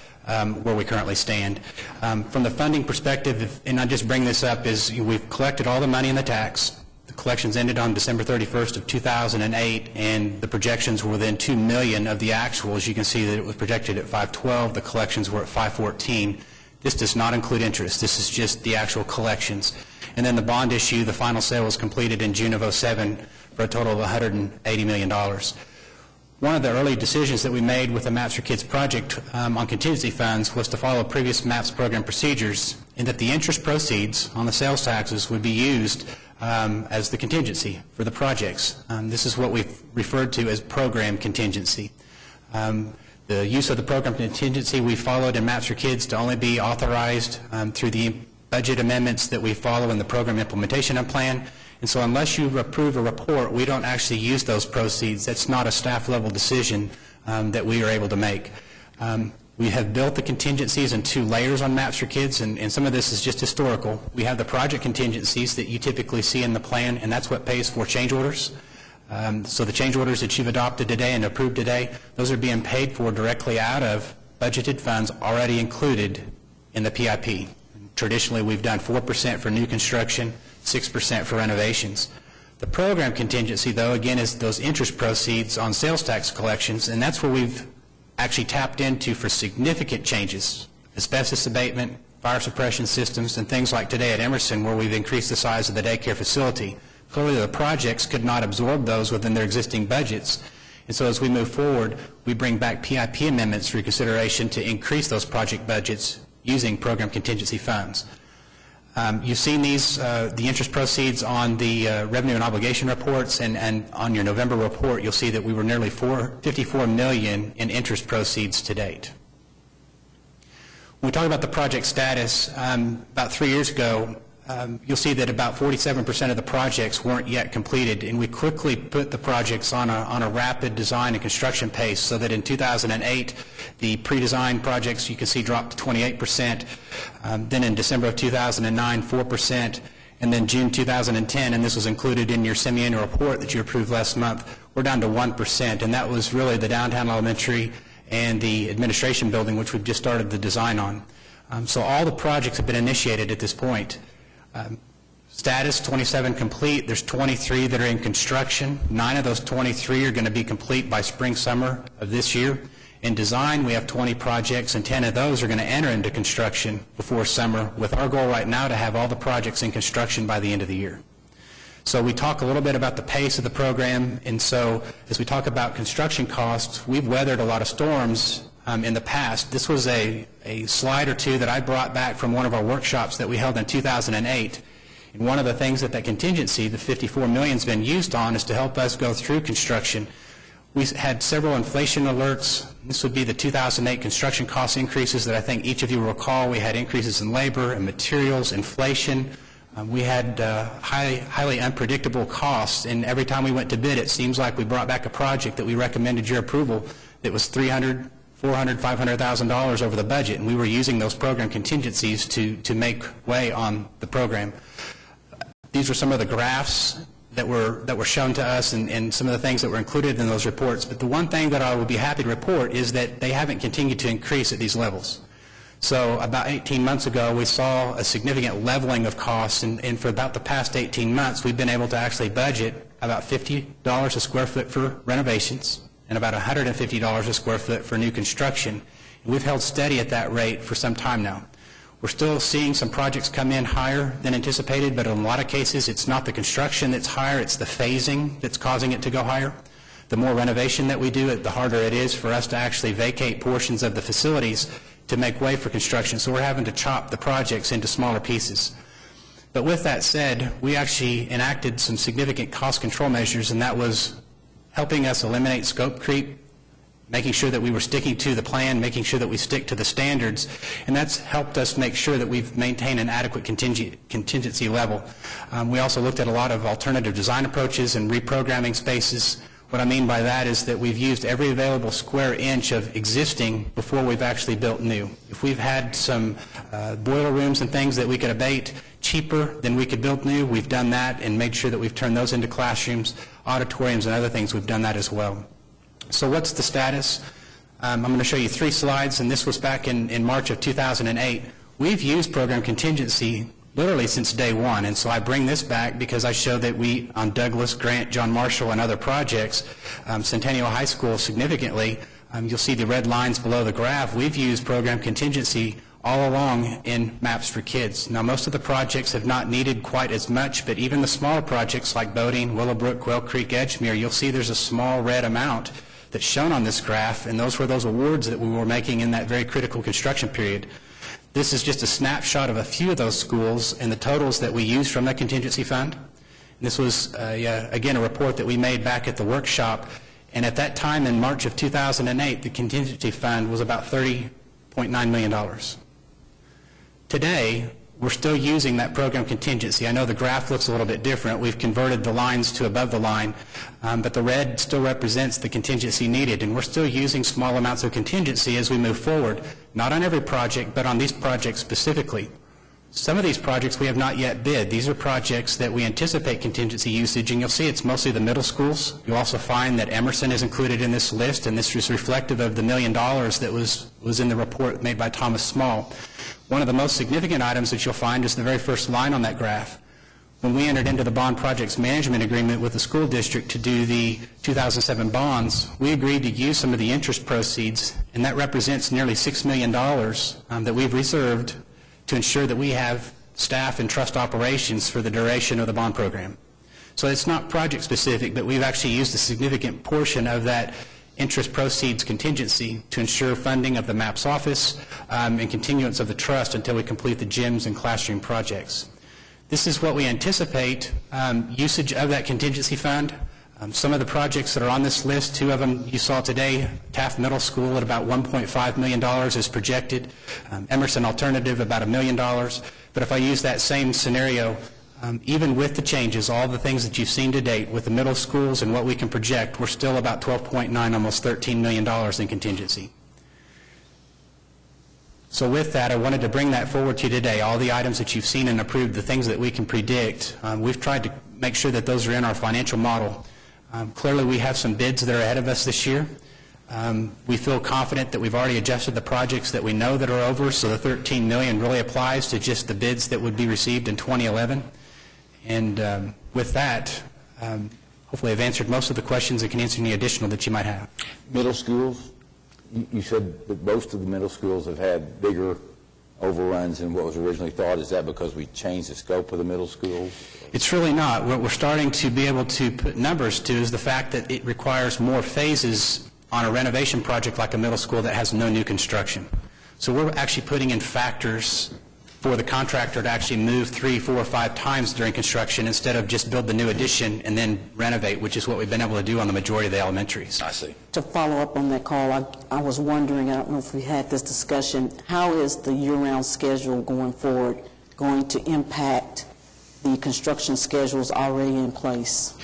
where we currently stand. From the funding perspective, and I just bring this up, is we've collected all the money in the tax. The collections ended on December 31st of 2008, and the projections were within $2 million of the actuals. You can see that it was projected at 512. The collections were at 514. This does not include interest. This is just the actual collections. And then the bond issue, the final sale was completed in June of 2007 for a total of $180 million. One of the early decisions that we made with the Maps for Kids project on contingency funds was to follow previous MAPS program procedures, in that the interest proceeds on the sales taxes would be used as the contingency for the projects. This is what we've referred to as program contingency. The use of the program contingency we followed in Maps for Kids to only be authorized through the budget amendments that we follow in the program implementation plan. And so unless you approve a report, we don't actually use those proceeds. That's not a staff-level decision that we are able to make. We have built the contingencies in 2 layers on Maps for Kids, and some of this is just historical. We have the project contingencies that you typically see in the plan, and that's what pays for change orders. So the change orders that you've adopted today and approved today, those are being paid for directly out of budgeted funds already included in the PIP. Traditionally, we've done 4% for new construction, 6% for renovations. The program contingency, though, again, is those interest proceeds on sales tax collections, and that's where we've actually tapped into for significant changes, asbestos abatement, fire suppression systems, and things like today at Emerson, where we've increased the size of the daycare facility. Clearly, the projects could not absorb those within their existing budgets, and so as we move forward, we bring back PIP amendments for consideration to increase those project budgets using program contingency funds. You've seen these, the interest proceeds on the revenue and obligation reports, and on your November report, you'll see that we were nearly $54 million in interest proceeds to date. When we talk about the project status, about 3 years ago, you'll see that about 47% of the projects weren't yet completed, and we quickly put the projects on a rapid design and construction pace, so that in 2008, the pre-design projects you can see dropped to 28%, then in December of 2009, 4%, and then June 2010, and this was included in your semi-annual report that you approved last month, we're down to 1%, and that was really the downtown elementary and the administration building, which we've just started the design on. So all the projects have been initiated at this point. Status, 27 complete. There's 23 that are in construction. 9 of those 23 are going to be complete by spring, summer of this year. In design, we have 20 projects, and 10 of those are going to enter into construction before summer, with our goal right now to have all the projects in construction by the end of the year. So we talk a little bit about the pace of the program, and so as we talk about construction costs, we've weathered a lot of storms in the past. This was a slide or two that I brought back from one of our workshops that we held in 2008. And one of the things that contingency, the $54 million, has been used on is to help us go through construction. We had several inflation alerts. This would be the 2008 construction cost increases that I think each of you will recall. We had increases in labor and materials, inflation. We had highly unpredictable costs, and every time we went to bid, it seems like we brought back a project that we recommended your approval that was $300,000, $400,000, $500,000 over the budget, and we were using those program contingencies to make way on the program. These were some of the graphs that were shown to us and some of the things that were included in those reports. But the one thing that I would be happy to report is that they haven't continued to increase at these levels. So about 18 months ago, we saw a significant leveling of costs, and for about the past 18 months, we've been able to actually budget about $50 a square foot for renovations and about $150 a square foot for new construction. And we've held steady at that rate for some time now. We're still seeing some projects come in higher than anticipated, but in a lot of cases, it's not the construction that's higher, it's the phasing that's causing it to go higher. The more renovation that we do, the harder it is for us to actually vacate portions of the facilities to make way for construction, so we're having to chop the projects into smaller pieces. But with that said, we actually enacted some significant cost control measures, and that was helping us eliminate scope creep, making sure that we were sticking to the plan, making sure that we stick to the standards, and that's helped us make sure that we've maintained an adequate contingency level. We also looked at a lot of alternative design approaches and reprogramming spaces. What I mean by that is that we've used every available square inch of existing before we've actually built new. If we've had some boiler rooms and things that we could abate cheaper than we could build new, we've done that and made sure that we've turned those into classrooms, auditoriums, and other things. We've done that as well. So what's the status? I'm going to show you 3 slides, and this was back in March of 2008. We've used program contingency literally since day one, and so I bring this back because I show that we, on Douglas, Grant, John Marshall, and other projects, Centennial High School significantly, you'll see the red lines below the graph, we've used program contingency all along in Maps for Kids. Now, most of the projects have not needed quite as much, but even the smaller projects like Boating, Willowbrook, Quail Creek, Edgemere, you'll see there's a small red amount that's shown on this graph, and those were those awards that we were making in that very critical construction period. This is just a snapshot of a few of those schools and the totals that we used from that contingency fund. And this was, again, a report that we made back at the workshop, and at that time in March of 2008, the contingency fund was about $30.9 million. Today, we're still using that program contingency. I know the graph looks a little bit different. We've converted the lines to above the line, but the red still represents the contingency needed, and we're still using small amounts of contingency as we move forward, not on every project, but on these projects specifically. Some of these projects we have not yet bid. These are projects that we anticipate contingency usage, and you'll see it's mostly the middle schools. You'll also find that Emerson is included in this list, and this is reflective of the $1 million that was in the report made by Thomas Small. One of the most significant items that you'll find is the very first line on that graph. When we entered into the bond projects management agreement with the school district to do the 2007 bonds, we agreed to use some of the interest proceeds, and that represents nearly $6 million that we've reserved to ensure that we have staff and trust operations for the duration of the bond program. So it's not project specific, but we've actually used a significant portion of that interest proceeds contingency to ensure funding of the MAPS office and continuance of the trust until we complete the gyms and classroom projects. This is what we anticipate usage of that contingency fund. Some of the projects that are on this list, 2 of them you saw today, Taft Middle School at about $1.5 million is projected, Emerson Alternative about $1 million, but if I use that same scenario, even with the changes, all the things that you've seen to date with the middle schools and what we can project, we're still about $12.9, almost $13 million in contingency. So with that, I wanted to bring that forward to you today. All the items that you've seen and approved, the things that we can predict, we've tried to make sure that those are in our financial model. Clearly, we have some bids that are ahead of us this year. We feel confident that we've already adjusted the projects that we know that are over, so the $13 million really applies to just the bids that would be received in 2011. And with that, hopefully I've answered most of the questions and can answer any additional that you might have. Middle schools, you said that most of the middle schools have had bigger overruns than what was originally thought. Is that because we changed the scope of the middle schools? It's really not. What we're starting to be able to put numbers to is the fact that it requires more phases on a renovation project like a middle school that has no new construction. So we're actually putting in factors for the contractor to actually move 3, 4, 5 times during construction instead of just build the new addition and then renovate, which is what we've been able to do on the majority of the elementaries. I see. To follow up on that call, I was wondering, I don't know if we had this discussion, how is the year-round schedule going forward going to impact the construction schedules already in place?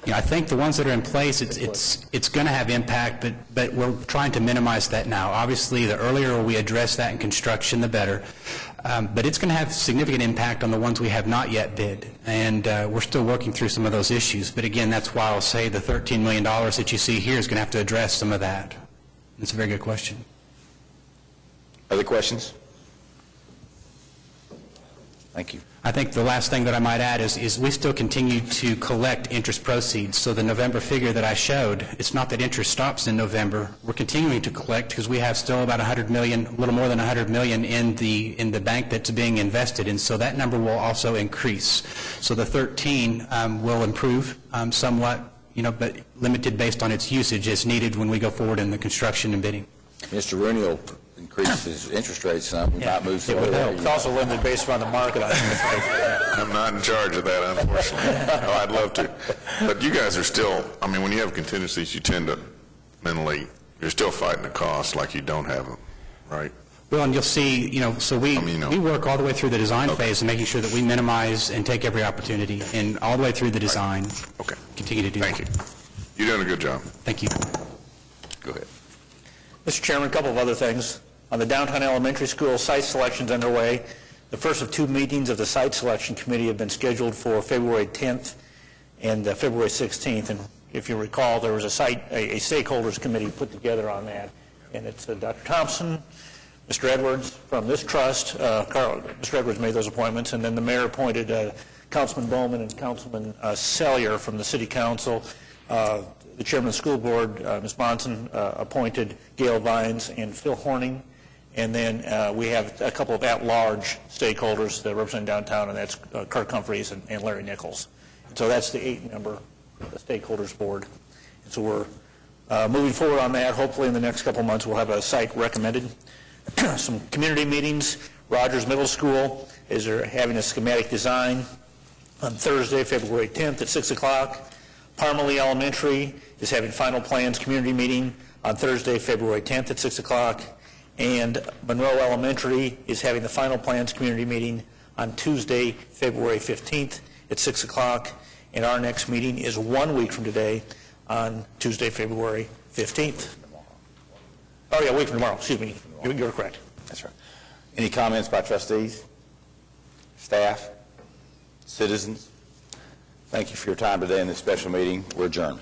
I think the ones that are in place, it's going to have impact, but we're trying to minimize that now. Obviously, the earlier we address that in construction, the better. But it's going to have significant impact on the ones we have not yet bid, and we're still working through some of those issues. But again, that's why I'll say the $13 million that you see here is going to have to address some of that. It's a very good question. Other questions? Thank you. I think the last thing that I might add is we still continue to collect interest proceeds. So the November figure that I showed, it's not that interest stops in November. We're continuing to collect because we have still about $100 million, a little more than $100 million in the bank that's being invested, and so that number will also increase. So the 13 will improve somewhat, but limited based on its usage as needed when we go forward in the construction and bidding. Mr. Rooney will increase his interest rates some. We might move some of that. It's also limited based on the market. I'm not in charge of that, unfortunately. Oh, I'd love to. But you guys are still, I mean, when you have contingencies, you tend to mentally, you're still fighting the costs like you don't have them, right? Well, and you'll see, so we work all the way through the design phase and making sure that we minimize and take every opportunity, and all the way through the design. Okay. Continue to do that. Thank you. You're doing a good job. Thank you. Go ahead. Mr. Chairman, a couple of other things. On the downtown elementary school, site selection's underway. The first of 2 meetings of the site selection committee have been scheduled for February 10th and February 16th. And if you recall, there was a stakeholders committee put together on that. And it's Dr. Thompson, Mr. Edwards from this trust. Mr. Edwards made those appointments. And then the mayor appointed Councilman Bowman and Councilman Sellier from the city council. The chairman of the school board, Ms. Monson, appointed Gail Vines and Phil Horning. And then we have a couple of at-large stakeholders that represent downtown, and that's Kirk Humphreys and Larry Nichols. And so that's the 8-member stakeholders board. And so we're moving forward on that. Hopefully in the next couple of months we'll have a site recommended. Some community meetings. Rogers Middle School is having a schematic design on Thursday, February 10th at 6 o'clock. Parmalee Elementary is having final plans community meeting on Thursday, February 10th at 6 o'clock. And Monroe Elementary is having the final plans community meeting on Tuesday, February 15th at 6 o'clock. And our next meeting is 1 week from today on Tuesday, February 15th. Oh, yeah, a week from tomorrow. Excuse me. You're correct. That's right. Any comments by trustees, staff, citizens? Thank you for your time today in this special meeting. We're adjourned.